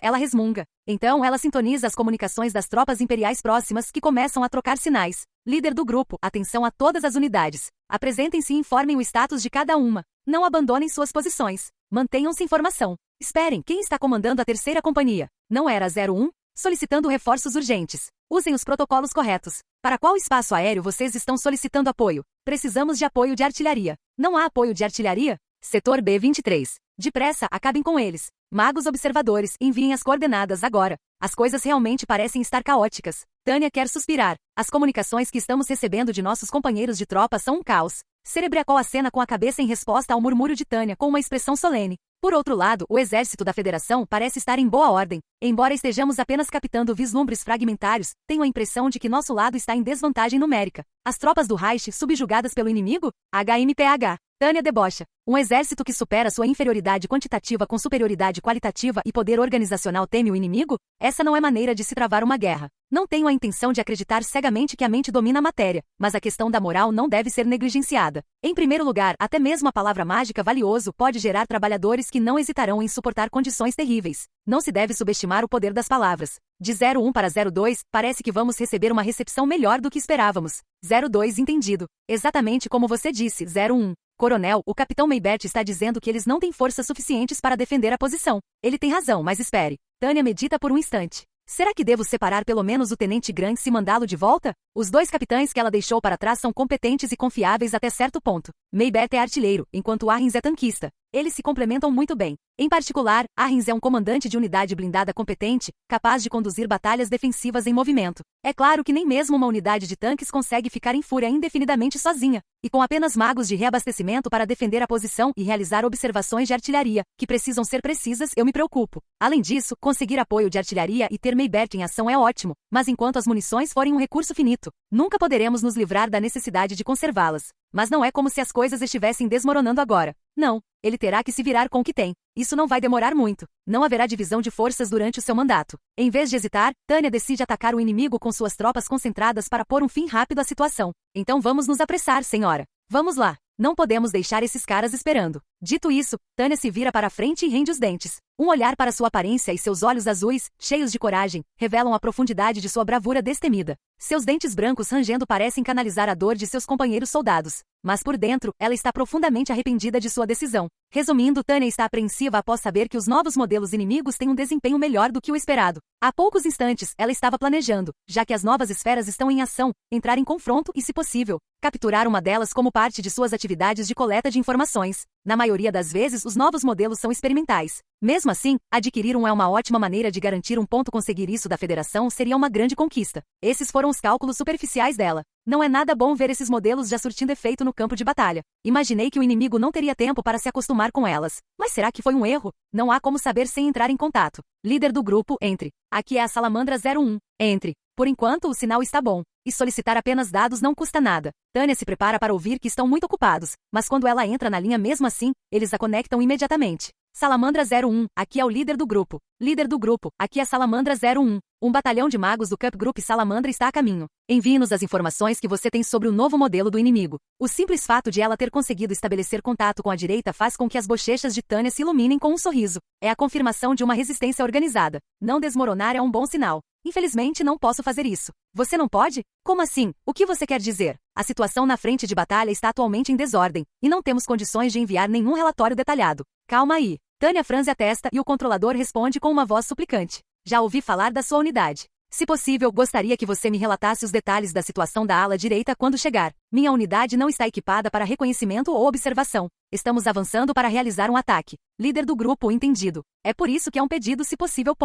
Ela resmunga. Então ela sintoniza as comunicações das tropas imperiais próximas que começam a trocar sinais. Líder do grupo, atenção a todas as unidades. Apresentem-se e informem o status de cada uma. Não abandonem suas posições. Mantenham-se em formação. Esperem, quem está comandando a terceira companhia? Não era 01? Solicitando reforços urgentes. Usem os protocolos corretos. Para qual espaço aéreo vocês estão solicitando apoio? Precisamos de apoio de artilharia. Não há apoio de artilharia? Setor B-23. Depressa, acabem com eles. Magos observadores, enviem as coordenadas agora. As coisas realmente parecem estar caóticas. Tânia quer suspirar. As comunicações que estamos recebendo de nossos companheiros de tropa são um caos. Cerebracol acena com a cabeça em resposta ao murmúrio de Tânia com uma expressão solene. Por outro lado, o exército da Federação parece estar em boa ordem. Embora estejamos apenas captando vislumbres fragmentários, tenho a impressão de que nosso lado está em desvantagem numérica. As tropas do Reich subjugadas pelo inimigo? HMPH. Tânia debocha. Um exército que supera sua inferioridade quantitativa com superioridade qualitativa e poder organizacional teme o inimigo? Essa não é maneira de se travar uma guerra. Não tenho a intenção de acreditar cegamente que a mente domina a matéria, mas a questão da moral não deve ser negligenciada. Em primeiro lugar, até mesmo a palavra mágica valioso pode gerar trabalhadores que não hesitarão em suportar condições terríveis. Não se deve subestimar o poder das palavras. De 01 para 02, parece que vamos receber uma recepção melhor do que esperávamos. 02 entendido. Exatamente como você disse, 01. Coronel, o capitão Maybert está dizendo que eles não têm forças suficientes para defender a posição. Ele tem razão, mas espere. Tânia medita por um instante. Será que devo separar pelo menos o tenente Grant e mandá-lo de volta? Os dois capitães que ela deixou para trás são competentes e confiáveis até certo ponto. Maybert é artilheiro, enquanto Arrins é tanquista. Eles se complementam muito bem. Em particular, Arrins é um comandante de unidade blindada competente, capaz de conduzir batalhas defensivas em movimento. É claro que nem mesmo uma unidade de tanques consegue ficar em fúria indefinidamente sozinha, e com apenas magos de reabastecimento para defender a posição e realizar observações de artilharia, que precisam ser precisas, eu me preocupo. Além disso, conseguir apoio de artilharia e ter Maybert em ação é ótimo, mas enquanto as munições forem um recurso finito, nunca poderemos nos livrar da necessidade de conservá-las. Mas não é como se as coisas estivessem desmoronando agora. Não, ele terá que se virar com o que tem. Isso não vai demorar muito. Não haverá divisão de forças durante o seu mandato. Em vez de hesitar, Tânia decide atacar o inimigo com suas tropas concentradas para pôr um fim rápido à situação. Então vamos nos apressar, senhora. Vamos lá. Não podemos deixar esses caras esperando. Dito isso, Tânia se vira para a frente e rende os dentes. Um olhar para sua aparência e seus olhos azuis, cheios de coragem, revelam a profundidade de sua bravura destemida. Seus dentes brancos rangendo parecem canalizar a dor de seus companheiros soldados. Mas por dentro, ela está profundamente arrependida de sua decisão. Resumindo, Tânia está apreensiva após saber que os novos modelos inimigos têm um desempenho melhor do que o esperado. Há poucos instantes, ela estava planejando, já que as novas esferas estão em ação, entrar em confronto e, se possível, capturar uma delas como parte de suas atividades de coleta de informações. Na maioria das vezes, os novos modelos são experimentais. Mesmo assim, adquirir um é uma ótima maneira de garantir um ponto. Conseguir isso da Federação seria uma grande conquista. Esses foram os cálculos superficiais dela. Não é nada bom ver esses modelos já surtindo efeito no campo de batalha. Imaginei que o inimigo não teria tempo para se acostumar com elas. Mas será que foi um erro? Não há como saber sem entrar em contato. Líder do grupo, entre. Aqui é a Salamandra 01. Entre. Por enquanto, o sinal está bom. E solicitar apenas dados não custa nada. Tânia se prepara para ouvir que estão muito ocupados, mas quando ela entra na linha mesmo assim, eles a conectam imediatamente. Salamandra 01, aqui é o líder do grupo. Líder do grupo, aqui é Salamandra 01. Um batalhão de magos do Cup Group Salamandra está a caminho. Envie-nos as informações que você tem sobre o novo modelo do inimigo. O simples fato de ela ter conseguido estabelecer contato com a direita faz com que as bochechas de Tânia se iluminem com um sorriso. É a confirmação de uma resistência organizada. Não desmoronar é um bom sinal. Infelizmente não posso fazer isso. Você não pode? Como assim? O que você quer dizer? A situação na frente de batalha está atualmente em desordem, e não temos condições de enviar nenhum relatório detalhado. Calma aí. Tânia franze a testa e o controlador responde com uma voz suplicante. Já ouvi falar da sua unidade. Se possível, gostaria que você me relatasse os detalhes da situação da ala direita quando chegar. Minha unidade não está equipada para reconhecimento ou observação. Estamos avançando para realizar um ataque. Líder do grupo, entendido. É por isso que é um pedido se possível.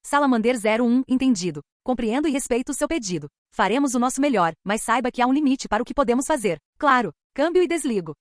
Salamander 01, entendido. Compreendo e respeito o seu pedido. Faremos o nosso melhor, mas saiba que há um limite para o que podemos fazer. Claro. Câmbio e desligo.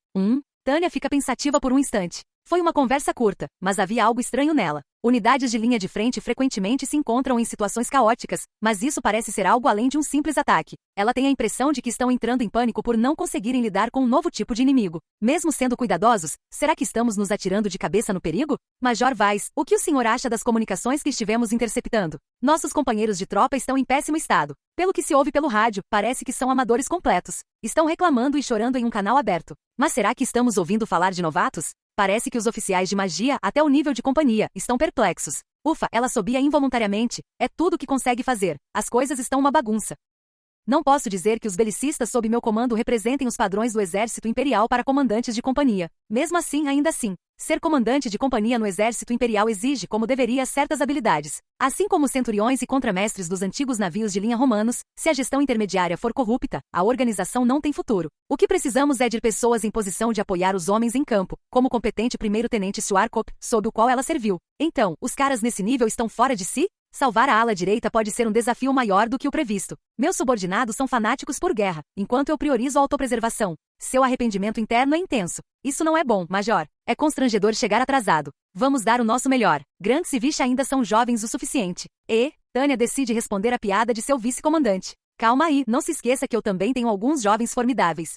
Tânia fica pensativa por um instante. Foi uma conversa curta, mas havia algo estranho nela. Unidades de linha de frente frequentemente se encontram em situações caóticas, mas isso parece ser algo além de um simples ataque. Ela tem a impressão de que estão entrando em pânico por não conseguirem lidar com um novo tipo de inimigo. Mesmo sendo cuidadosos, será que estamos nos atirando de cabeça no perigo? Major Weiss, o que o senhor acha das comunicações que estivemos interceptando? Nossos companheiros de tropa estão em péssimo estado. Pelo que se ouve pelo rádio, parece que são amadores completos. Estão reclamando e chorando em um canal aberto. Mas será que estamos ouvindo falar de novatos? Parece que os oficiais de magia, até o nível de companhia, estão perplexos. Ufa, ela assobia involuntariamente. É tudo o que consegue fazer. As coisas estão uma bagunça. Não posso dizer que os belicistas sob meu comando representem os padrões do exército imperial para comandantes de companhia. Mesmo assim, ainda assim, ser comandante de companhia no exército imperial exige, como deveria, certas habilidades. Assim como os centuriões e contramestres dos antigos navios de linha romanos, se a gestão intermediária for corrupta, a organização não tem futuro. O que precisamos é de pessoas em posição de apoiar os homens em campo, como o competente primeiro-tenente Schwarzkopf, sob o qual ela serviu. Então, os caras nesse nível estão fora de si? Salvar a ala direita pode ser um desafio maior do que o previsto. Meus subordinados são fanáticos por guerra, enquanto eu priorizo a autopreservação. Seu arrependimento interno é intenso. Isso não é bom, Major. É constrangedor chegar atrasado. Vamos dar o nosso melhor. Grant e Vish ainda são jovens o suficiente. Tânia decide responder a piada de seu vice-comandante. Calma aí, não se esqueça que eu também tenho alguns jovens formidáveis.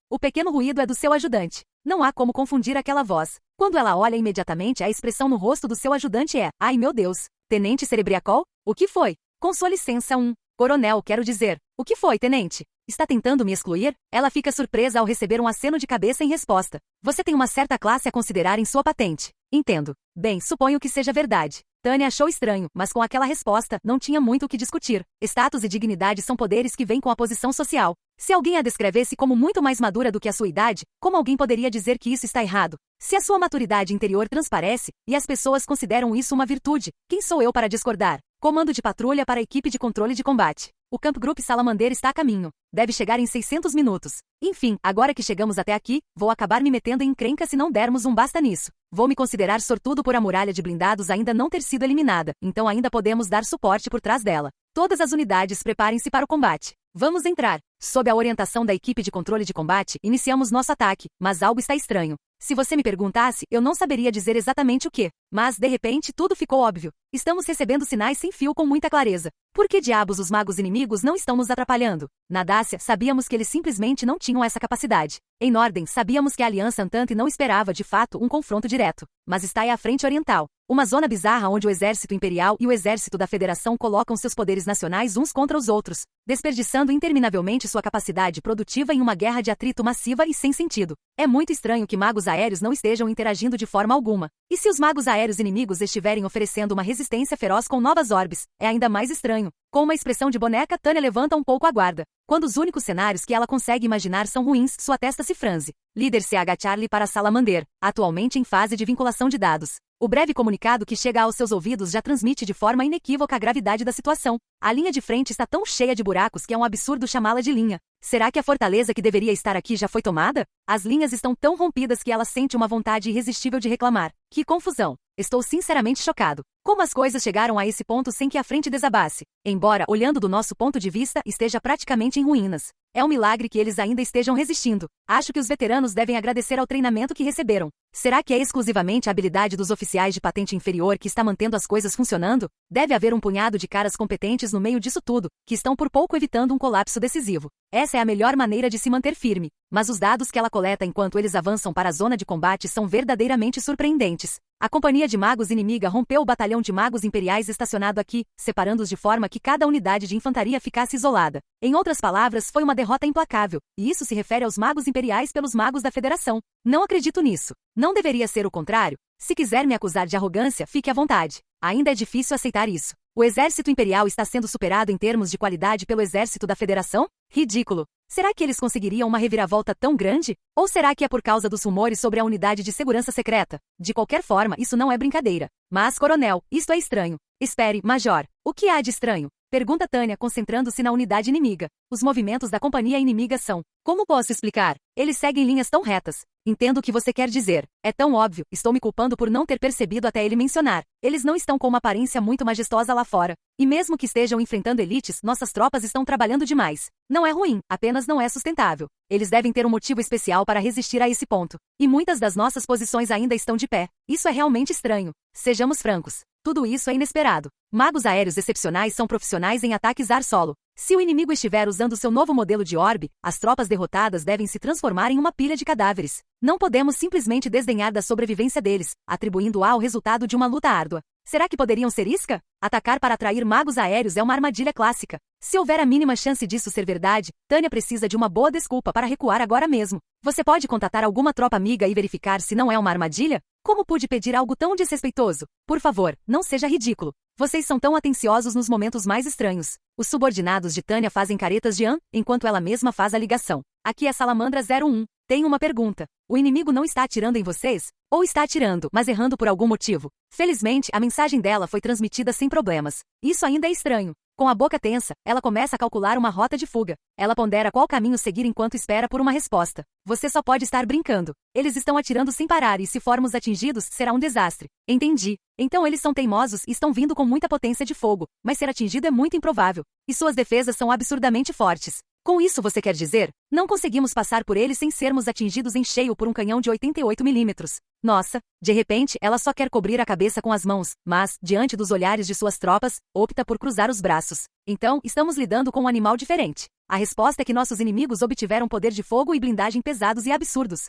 O pequeno ruído é do seu ajudante. Não há como confundir aquela voz. Quando ela olha imediatamente, a expressão no rosto do seu ajudante é: ai meu Deus. Tenente Cerebriacol? O que foi? Com sua licença, Coronel, quero dizer. O que foi, tenente? Está tentando me excluir? Ela fica surpresa ao receber um aceno de cabeça em resposta. Você tem uma certa classe a considerar em sua patente. Entendo. Bem, suponho que seja verdade. Tânia achou estranho, mas com aquela resposta, não tinha muito o que discutir. Status e dignidade são poderes que vêm com a posição social. Se alguém a descrevesse como muito mais madura do que a sua idade, como alguém poderia dizer que isso está errado? Se a sua maturidade interior transparece, e as pessoas consideram isso uma virtude, quem sou eu para discordar? Comando de patrulha para a equipe de controle de combate. O Camp Group Salamander está a caminho. Deve chegar em 600 minutos. Enfim, agora que chegamos até aqui, vou acabar me metendo em encrenca se não dermos um basta nisso. Vou me considerar sortudo por a muralha de blindados ainda não ter sido eliminada, então ainda podemos dar suporte por trás dela. Todas as unidades preparem-se para o combate. Vamos entrar. Sob a orientação da equipe de controle de combate, iniciamos nosso ataque, mas algo está estranho. Se você me perguntasse, eu não saberia dizer exatamente o que. Mas, de repente, tudo ficou óbvio. Estamos recebendo sinais sem fio com muita clareza. Por que diabos os magos inimigos não estão nos atrapalhando? Na Dácia, sabíamos que eles simplesmente não tinham essa capacidade. Em Norden, sabíamos que a Aliança Antante não esperava, de fato, um confronto direto. Mas está aí a frente oriental. Uma zona bizarra onde o exército imperial e o exército da Federação colocam seus poderes nacionais uns contra os outros, desperdiçando interminavelmente sua capacidade produtiva em uma guerra de atrito massiva e sem sentido. É muito estranho que magos aéreos não estejam interagindo de forma alguma. E se os magos aéreos inimigos estiverem oferecendo uma resistência feroz com novas orbes, é ainda mais estranho. Com uma expressão de boneca, Tânia levanta um pouco a guarda. Quando os únicos cenários que ela consegue imaginar são ruins, sua testa se franze. Líder CH Charlie para Salamander, atualmente em fase de vinculação de dados. O breve comunicado que chega aos seus ouvidos já transmite de forma inequívoca a gravidade da situação. A linha de frente está tão cheia de buracos que é um absurdo chamá-la de linha. Será que a fortaleza que deveria estar aqui já foi tomada? As linhas estão tão rompidas que ela sente uma vontade irresistível de reclamar. Que confusão! Estou sinceramente chocado. Como as coisas chegaram a esse ponto sem que a frente desabasse? Embora, olhando do nosso ponto de vista, esteja praticamente em ruínas. É um milagre que eles ainda estejam resistindo. Acho que os veteranos devem agradecer ao treinamento que receberam. Será que é exclusivamente a habilidade dos oficiais de patente inferior que está mantendo as coisas funcionando? Deve haver um punhado de caras competentes no meio disso tudo, que estão por pouco evitando um colapso decisivo. Essa é a melhor maneira de se manter firme. mas os dados que ela coleta enquanto eles avançam para a zona de combate são verdadeiramente surpreendentes. A companhia de magos inimiga rompeu o batalhão de magos imperiais estacionado aqui, separando-os de forma que cada unidade de infantaria ficasse isolada. Em outras palavras, foi uma derrota implacável, e isso se refere aos magos imperiais pelos magos da Federação. Não acredito nisso. Não deveria ser o contrário? Se quiser me acusar de arrogância, fique à vontade. Ainda é difícil aceitar isso. O exército imperial está sendo superado em termos de qualidade pelo exército da Federação? Ridículo. Será que eles conseguiriam uma reviravolta tão grande? Ou será que é por causa dos rumores sobre a unidade de segurança secreta? De qualquer forma, isso não é brincadeira. Mas, coronel, isto é estranho. Espere, major. O que há de estranho? Pergunta Tânia, concentrando-se na unidade inimiga. Os movimentos da companhia inimiga são... Como posso explicar? Eles seguem linhas tão retas. Entendo o que você quer dizer. É tão óbvio, estou me culpando por não ter percebido até ele mencionar. Eles não estão com uma aparência muito majestosa lá fora. E mesmo que estejam enfrentando elites, nossas tropas estão trabalhando demais. Não é ruim, apenas não é sustentável. Eles devem ter um motivo especial para resistir a esse ponto. E muitas das nossas posições ainda estão de pé. Isso é realmente estranho. Sejamos francos. Tudo isso é inesperado. Magos aéreos excepcionais são profissionais em ataques ar-solo. Se o inimigo estiver usando seu novo modelo de orbe, as tropas derrotadas devem se transformar em uma pilha de cadáveres. Não podemos simplesmente desdenhar da sobrevivência deles, atribuindo-a ao resultado de uma luta árdua. Será que poderiam ser isca? Atacar para atrair magos aéreos é uma armadilha clássica. Se houver a mínima chance disso ser verdade, Tânia precisa de uma boa desculpa para recuar agora mesmo. Você pode contatar alguma tropa amiga e verificar se não é uma armadilha? Como pude pedir algo tão desrespeitoso? Por favor, não seja ridículo. Vocês são tão atenciosos nos momentos mais estranhos. Os subordinados de Tânia fazem caretas de enquanto ela mesma faz a ligação. Aqui é Salamandra 01. Tenho uma pergunta. O inimigo não está atirando em vocês? Ou está atirando, mas errando por algum motivo? Felizmente, a mensagem dela foi transmitida sem problemas. Isso ainda é estranho. Com a boca tensa, ela começa a calcular uma rota de fuga. Ela pondera qual caminho seguir enquanto espera por uma resposta. Você só pode estar brincando. Eles estão atirando sem parar e se formos atingidos, será um desastre. Entendi. Então eles são teimosos e estão vindo com muita potência de fogo, mas ser atingido é muito improvável. E suas defesas são absurdamente fortes. Com isso você quer dizer? Não conseguimos passar por eles sem sermos atingidos em cheio por um canhão de 88 milímetros. Nossa, de repente, ela só quer cobrir a cabeça com as mãos, mas, diante dos olhares de suas tropas, opta por cruzar os braços. Então, estamos lidando com um animal diferente. A resposta é que nossos inimigos obtiveram poder de fogo e blindagem pesados e absurdos.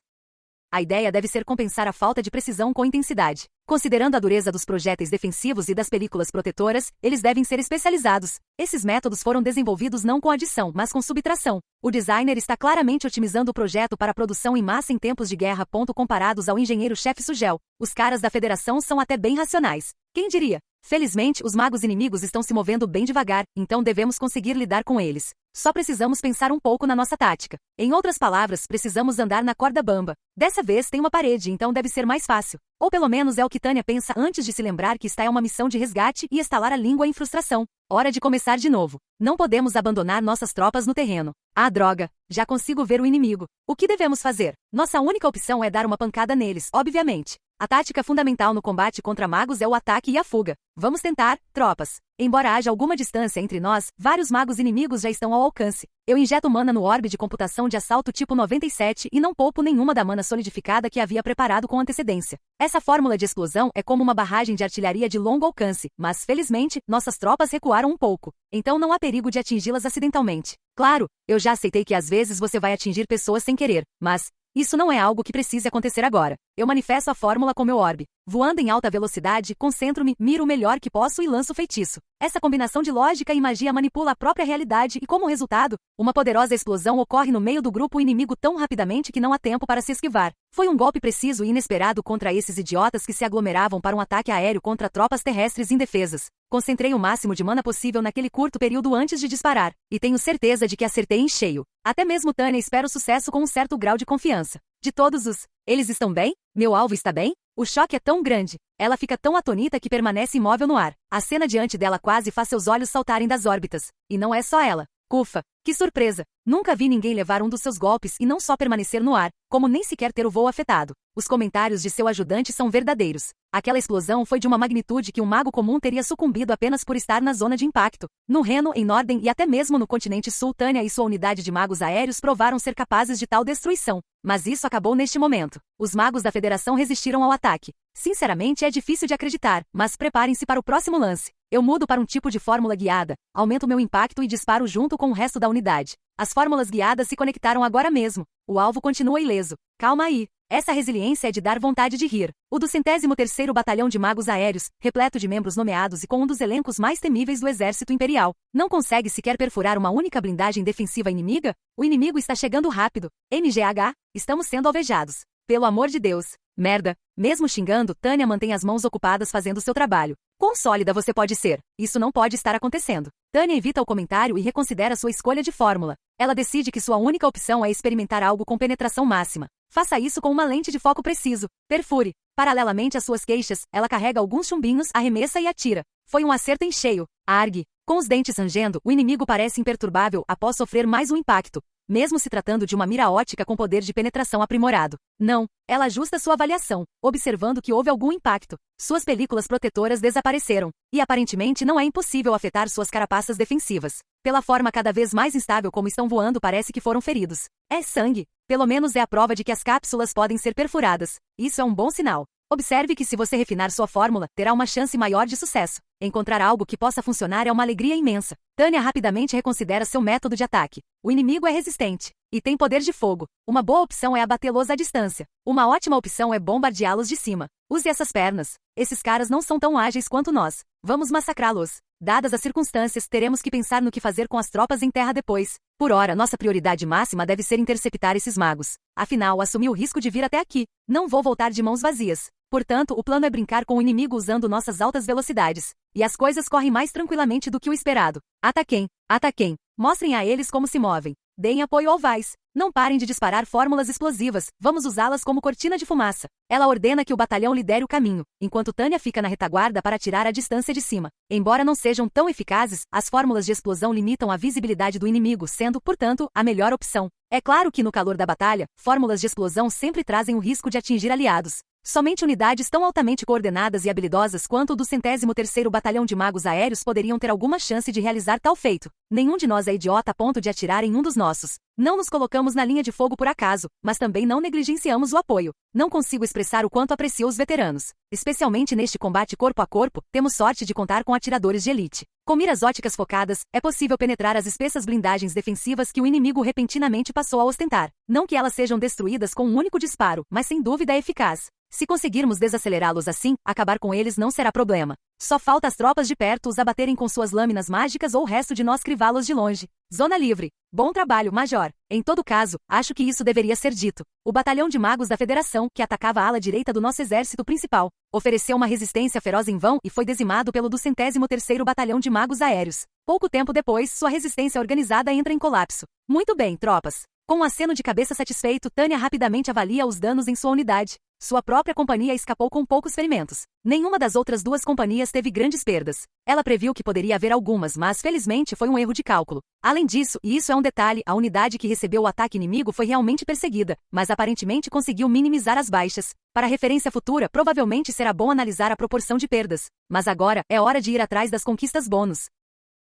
A ideia deve ser compensar a falta de precisão com intensidade. Considerando a dureza dos projéteis defensivos e das películas protetoras, eles devem ser especializados. Esses métodos foram desenvolvidos não com adição, mas com subtração. O designer está claramente otimizando o projeto para produção em massa em tempos de guerra. Comparados ao engenheiro-chefe Sugel, os caras da Federação são até bem racionais. Quem diria? Felizmente, os magos inimigos estão se movendo bem devagar, então devemos conseguir lidar com eles. Só precisamos pensar um pouco na nossa tática. Em outras palavras, precisamos andar na corda bamba. Dessa vez tem uma parede, então deve ser mais fácil. Ou pelo menos é o que Tânia pensa antes de se lembrar que está em uma missão de resgate e estalar a língua em frustração. Hora de começar de novo. Não podemos abandonar nossas tropas no terreno. Ah, droga! Já consigo ver o inimigo. O que devemos fazer? Nossa única opção é dar uma pancada neles, obviamente. A tática fundamental no combate contra magos é o ataque e a fuga. Vamos tentar, tropas. Embora haja alguma distância entre nós, vários magos inimigos já estão ao alcance. Eu injeto mana no orbe de computação de assalto tipo 97 e não poupo nenhuma da mana solidificada que havia preparado com antecedência. Essa fórmula de explosão é como uma barragem de artilharia de longo alcance, mas, felizmente, nossas tropas recuaram um pouco. Então não há perigo de atingi-las acidentalmente. Claro, eu já aceitei que às vezes você vai atingir pessoas sem querer, mas isso não é algo que precise acontecer agora. Eu manifesto a fórmula com meu orbe. Voando em alta velocidade, concentro-me, miro o melhor que posso e lanço o feitiço. Essa combinação de lógica e magia manipula a própria realidade e, como resultado, uma poderosa explosão ocorre no meio do grupo inimigo tão rapidamente que não há tempo para se esquivar. Foi um golpe preciso e inesperado contra esses idiotas que se aglomeravam para um ataque aéreo contra tropas terrestres indefesas. Concentrei o máximo de mana possível naquele curto período antes de disparar, e tenho certeza de que acertei em cheio. Até mesmo Tânia espera o sucesso com um certo grau de confiança. De todos os... Eles estão bem? Meu alvo está bem? O choque é tão grande. Ela fica tão atonita que permanece imóvel no ar. A cena diante dela quase faz seus olhos saltarem das órbitas. E não é só ela. Ufa, que surpresa! Nunca vi ninguém levar um dos seus golpes e não só permanecer no ar, como nem sequer ter o voo afetado. Os comentários de seu ajudante são verdadeiros. Aquela explosão foi de uma magnitude que um mago comum teria sucumbido apenas por estar na zona de impacto. No Reno, em Norden e até mesmo no continente sul, Tânia e sua unidade de magos aéreos provaram ser capazes de tal destruição. Mas isso acabou neste momento. Os magos da Federação resistiram ao ataque. Sinceramente, é difícil de acreditar, mas preparem-se para o próximo lance. Eu mudo para um tipo de fórmula guiada, aumento meu impacto e disparo junto com o resto da unidade. As fórmulas guiadas se conectaram agora mesmo. O alvo continua ileso. Calma aí. Essa resiliência é de dar vontade de rir. O do 103º Batalhão de Magos Aéreos, repleto de membros nomeados e com um dos elencos mais temíveis do Exército Imperial, não consegue sequer perfurar uma única blindagem defensiva inimiga? O inimigo está chegando rápido. MGH, estamos sendo alvejados. Pelo amor de Deus. Merda. Mesmo xingando, Tânia mantém as mãos ocupadas fazendo seu trabalho. Quão sólida você pode ser? Isso não pode estar acontecendo. Tânia evita o comentário e reconsidera sua escolha de fórmula. Ela decide que sua única opção é experimentar algo com penetração máxima. Faça isso com uma lente de foco preciso. Perfure. Paralelamente às suas queixas, ela carrega alguns chumbinhos, arremessa e atira. Foi um acerto em cheio. Argue. Com os dentes rangendo, o inimigo parece imperturbável após sofrer mais um impacto, mesmo se tratando de uma mira ótica com poder de penetração aprimorado. Não, ela ajusta sua avaliação, observando que houve algum impacto. Suas películas protetoras desapareceram, e aparentemente não é impossível afetar suas carapaças defensivas. Pela forma cada vez mais instável como estão voando, parece que foram feridos. É sangue. Pelo menos é a prova de que as cápsulas podem ser perfuradas. Isso é um bom sinal. Observe que se você refinar sua fórmula, terá uma chance maior de sucesso. Encontrar algo que possa funcionar é uma alegria imensa. Tânia rapidamente reconsidera seu método de ataque. O inimigo é resistente e tem poder de fogo. Uma boa opção é abatê-los à distância. Uma ótima opção é bombardeá-los de cima. Use essas pernas. Esses caras não são tão ágeis quanto nós. Vamos massacrá-los. Dadas as circunstâncias, teremos que pensar no que fazer com as tropas em terra depois. Por hora, nossa prioridade máxima deve ser interceptar esses magos. Afinal, assumi o risco de vir até aqui. Não vou voltar de mãos vazias. Portanto, o plano é brincar com o inimigo usando nossas altas velocidades. E as coisas correm mais tranquilamente do que o esperado. Ataquem! Ataquem! Mostrem a eles como se movem. Deem apoio ao Vice. Não parem de disparar fórmulas explosivas, vamos usá-las como cortina de fumaça. Ela ordena que o batalhão lidere o caminho, enquanto Tânia fica na retaguarda para atirar à distância de cima. Embora não sejam tão eficazes, as fórmulas de explosão limitam a visibilidade do inimigo, sendo, portanto, a melhor opção. É claro que no calor da batalha, fórmulas de explosão sempre trazem o risco de atingir aliados. Somente unidades tão altamente coordenadas e habilidosas quanto o do 103º Batalhão de Magos Aéreos poderiam ter alguma chance de realizar tal feito. Nenhum de nós é idiota a ponto de atirar em um dos nossos. Não nos colocamos na linha de fogo por acaso, mas também não negligenciamos o apoio. Não consigo expressar o quanto aprecio os veteranos. Especialmente neste combate corpo a corpo, temos sorte de contar com atiradores de elite. Com miras óticas focadas, é possível penetrar as espessas blindagens defensivas que o inimigo repentinamente passou a ostentar. Não que elas sejam destruídas com um único disparo, mas sem dúvida é eficaz. Se conseguirmos desacelerá-los assim, acabar com eles não será problema. Só falta as tropas de perto os abaterem com suas lâminas mágicas ou o resto de nós crivá-los de longe. Zona livre. Bom trabalho, Major. Em todo caso, acho que isso deveria ser dito. O batalhão de magos da Federação, que atacava a ala direita do nosso exército principal, ofereceu uma resistência feroz em vão e foi dizimado pelo do 103º Batalhão de Magos Aéreos. Pouco tempo depois, sua resistência organizada entra em colapso. Muito bem, tropas. Com um aceno de cabeça satisfeito, Tânia rapidamente avalia os danos em sua unidade. Sua própria companhia escapou com poucos ferimentos. Nenhuma das outras duas companhias teve grandes perdas. Ela previu que poderia haver algumas, mas felizmente foi um erro de cálculo. Além disso, e isso é um detalhe, a unidade que recebeu o ataque inimigo foi realmente perseguida, mas aparentemente conseguiu minimizar as baixas. Para referência futura, provavelmente será bom analisar a proporção de perdas. Mas agora, é hora de ir atrás das conquistas bônus.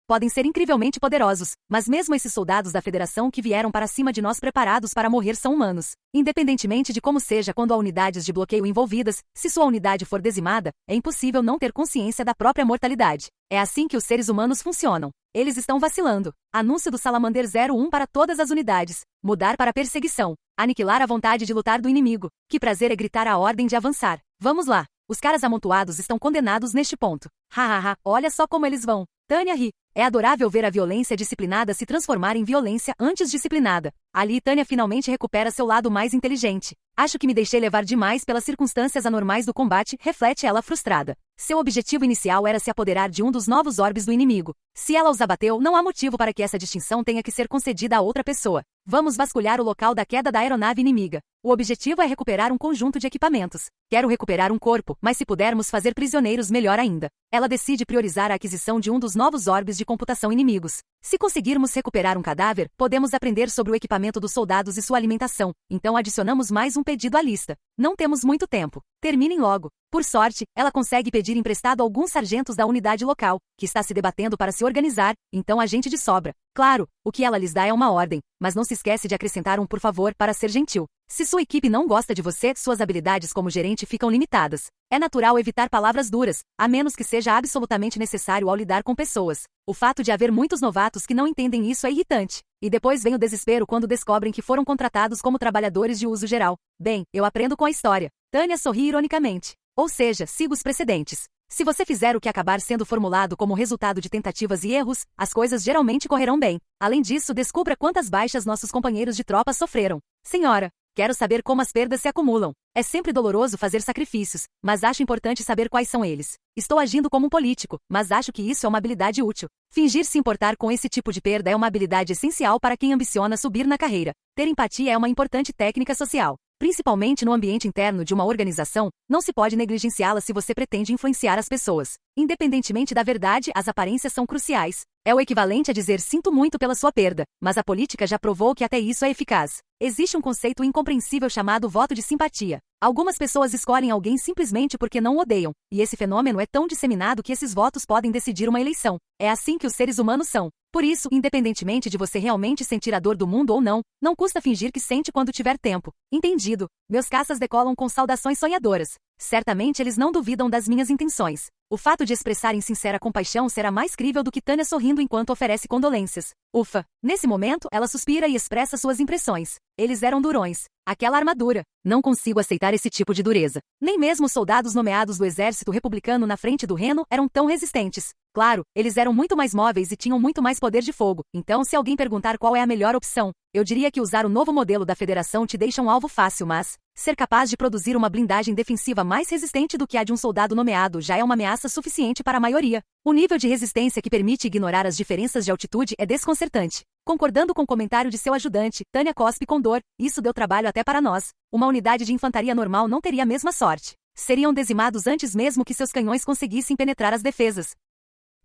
Podem ser incrivelmente poderosos, mas mesmo esses soldados da Federação que vieram para cima de nós preparados para morrer são humanos. Independentemente de como seja quando há unidades de bloqueio envolvidas, se sua unidade for dizimada, é impossível não ter consciência da própria mortalidade. É assim que os seres humanos funcionam. Eles estão vacilando. Anúncio do Salamander 01 para todas as unidades. Mudar para perseguição. Aniquilar a vontade de lutar do inimigo. Que prazer é gritar a ordem de avançar. Vamos lá. Os caras amontoados estão condenados neste ponto. Hahaha, olha só como eles vão. Tânia ri. É adorável ver a violência disciplinada se transformar em violência antes disciplinada. Ali Tânia finalmente recupera seu lado mais inteligente. Acho que me deixei levar demais pelas circunstâncias anormais do combate, reflete ela frustrada. Seu objetivo inicial era se apoderar de um dos novos orbes do inimigo. Se ela os abateu, não há motivo para que essa distinção tenha que ser concedida a outra pessoa. Vamos vasculhar o local da queda da aeronave inimiga. O objetivo é recuperar um conjunto de equipamentos. Quero recuperar um corpo, mas se pudermos fazer prisioneiros, melhor ainda. Ela decide priorizar a aquisição de um dos novos orbes de computação inimigos. Se conseguirmos recuperar um cadáver, podemos aprender sobre o equipamento dos soldados e sua alimentação. Então adicionamos mais um pedido à lista. Não temos muito tempo. Terminem logo. Por sorte, ela consegue pedir emprestado alguns sargentos da unidade local, que está se debatendo para se organizar, então a gente de sobra. Claro, o que ela lhes dá é uma ordem, mas não se esquece de acrescentar um por favor para ser gentil. Se sua equipe não gosta de você, suas habilidades como gerente ficam limitadas. É natural evitar palavras duras, a menos que seja absolutamente necessário ao lidar com pessoas. O fato de haver muitos novatos que não entendem isso é irritante. E depois vem o desespero quando descobrem que foram contratados como trabalhadores de uso geral. Bem, eu aprendo com a história. Tânia sorri ironicamente. Ou seja, siga os precedentes. Se você fizer o que acabar sendo formulado como resultado de tentativas e erros, as coisas geralmente correrão bem. Além disso, descubra quantas baixas nossos companheiros de tropa sofreram. Senhora, quero saber como as perdas se acumulam. É sempre doloroso fazer sacrifícios, mas acho importante saber quais são eles. Estou agindo como um político, mas acho que isso é uma habilidade útil. Fingir se importar com esse tipo de perda é uma habilidade essencial para quem ambiciona subir na carreira. Ter empatia é uma importante técnica social. Principalmente no ambiente interno de uma organização, não se pode negligenciá-la se você pretende influenciar as pessoas. Independentemente da verdade, as aparências são cruciais. É o equivalente a dizer sinto muito pela sua perda, mas a política já provou que até isso é eficaz. Existe um conceito incompreensível chamado voto de simpatia. Algumas pessoas escolhem alguém simplesmente porque não o odeiam, e esse fenômeno é tão disseminado que esses votos podem decidir uma eleição. É assim que os seres humanos são. Por isso, independentemente de você realmente sentir a dor do mundo ou não, não custa fingir que sente quando tiver tempo. Entendido. Meus caças decolam com saudações sonhadoras. Certamente eles não duvidam das minhas intenções. O fato de expressarem sincera compaixão será mais crível do que Tânia sorrindo enquanto oferece condolências. Ufa! Nesse momento, ela suspira e expressa suas impressões. Eles eram durões. Aquela armadura. Não consigo aceitar esse tipo de dureza. Nem mesmo os soldados nomeados do exército republicano na frente do Reno eram tão resistentes. Claro, eles eram muito mais móveis e tinham muito mais poder de fogo. Então, se alguém perguntar qual é a melhor opção, eu diria que usar o novo modelo da Federação te deixa um alvo fácil, mas ser capaz de produzir uma blindagem defensiva mais resistente do que a de um soldado nomeado já é uma ameaça suficiente para a maioria. O nível de resistência que permite ignorar as diferenças de altitude é desconcertante. Concordando com o comentário de seu ajudante, Tânia cospe com dor, isso deu trabalho até para nós. Uma unidade de infantaria normal não teria a mesma sorte. Seriam dizimados antes mesmo que seus canhões conseguissem penetrar as defesas.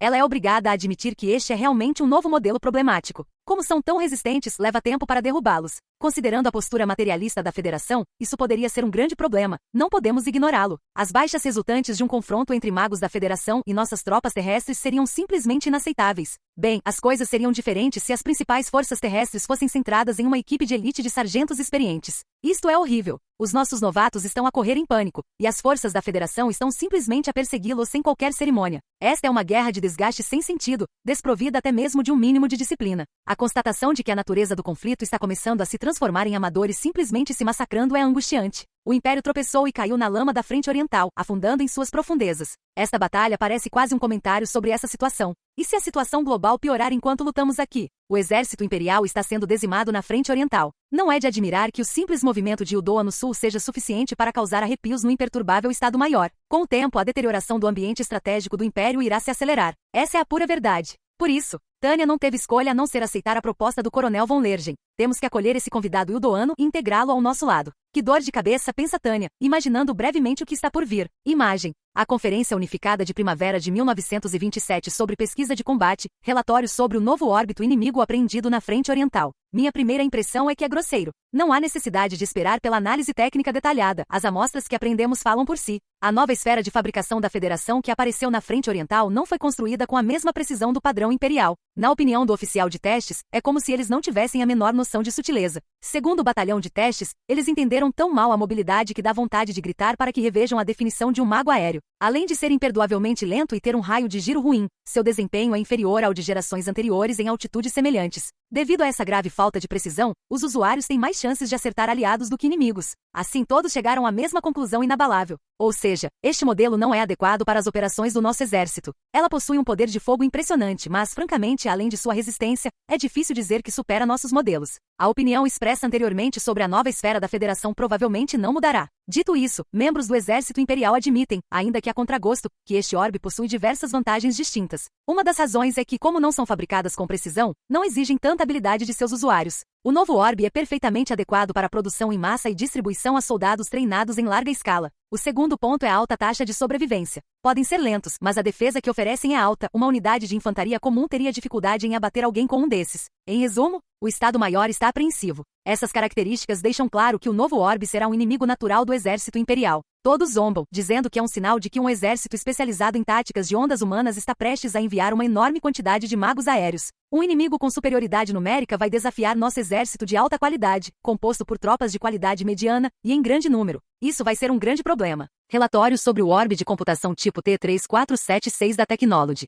Ela é obrigada a admitir que este é realmente um novo modelo problemático. Como são tão resistentes, leva tempo para derrubá-los. Considerando a postura materialista da Federação, isso poderia ser um grande problema. Não podemos ignorá-lo. As baixas resultantes de um confronto entre magos da Federação e nossas tropas terrestres seriam simplesmente inaceitáveis. Bem, as coisas seriam diferentes se as principais forças terrestres fossem centradas em uma equipe de elite de sargentos experientes. Isto é horrível. Os nossos novatos estão a correr em pânico, e as forças da Federação estão simplesmente a persegui-los sem qualquer cerimônia. Esta é uma guerra de desgaste sem sentido, desprovida até mesmo de um mínimo de disciplina. A constatação de que a natureza do conflito está começando a se transformar em amadores simplesmente se massacrando é angustiante. O Império tropeçou e caiu na lama da frente oriental, afundando em suas profundezas. Esta batalha parece quase um comentário sobre essa situação. E se a situação global piorar enquanto lutamos aqui? O exército imperial está sendo dizimado na frente oriental. Não é de admirar que o simples movimento de Uldoa no sul seja suficiente para causar arrepios no imperturbável Estado-Maior. Com o tempo, a deterioração do ambiente estratégico do Império irá se acelerar. Essa é a pura verdade. Por isso, Tânia não teve escolha a não ser aceitar a proposta do Coronel von Lergen. Temos que acolher esse convidado ildoano e integrá-lo ao nosso lado. Que dor de cabeça, pensa Tânia, imaginando brevemente o que está por vir. Imagem. A Conferência Unificada de Primavera de 1927 sobre pesquisa de combate, relatório sobre o novo órbito inimigo apreendido na frente oriental. Minha primeira impressão é que é grosseiro. Não há necessidade de esperar pela análise técnica detalhada. As amostras que aprendemos falam por si. A nova esfera de fabricação da Federação que apareceu na frente oriental não foi construída com a mesma precisão do padrão imperial. Na opinião do oficial de testes, é como se eles não tivessem a menor noção de sutileza. Segundo o batalhão de testes, eles entenderam tão mal a mobilidade que dá vontade de gritar para que revejam a definição de um mago aéreo. Além de ser imperdoavelmente lento e ter um raio de giro ruim, seu desempenho é inferior ao de gerações anteriores em altitudes semelhantes. Devido a essa grave falta de precisão, os usuários têm mais chances de acertar aliados do que inimigos. Assim todos chegaram à mesma conclusão inabalável. Ou seja, este modelo não é adequado para as operações do nosso exército. Ela possui um poder de fogo impressionante, mas francamente, além de sua resistência, é difícil dizer que supera nossos modelos. A opinião expressa anteriormente sobre a nova esfera da Federação provavelmente não mudará. Dito isso, membros do Exército Imperial admitem, ainda que a contragosto, que este orbe possui diversas vantagens distintas. Uma das razões é que, como não são fabricadas com precisão, não exigem tanta habilidade de seus usuários. O novo orbe é perfeitamente adequado para a produção em massa e distribuição a soldados treinados em larga escala. O segundo ponto é a alta taxa de sobrevivência. Podem ser lentos, mas a defesa que oferecem é alta. Uma unidade de infantaria comum teria dificuldade em abater alguém com um desses. Em resumo, o Estado-Maior está apreensivo. Essas características deixam claro que o novo orbe será um inimigo natural do exército imperial. Todos zombam, dizendo que é um sinal de que um exército especializado em táticas de ondas humanas está prestes a enviar uma enorme quantidade de magos aéreos. Um inimigo com superioridade numérica vai desafiar nosso exército de alta qualidade, composto por tropas de qualidade mediana e em grande número. Isso vai ser um grande problema. Relatório sobre o orbe de computação tipo T3476 da Technology.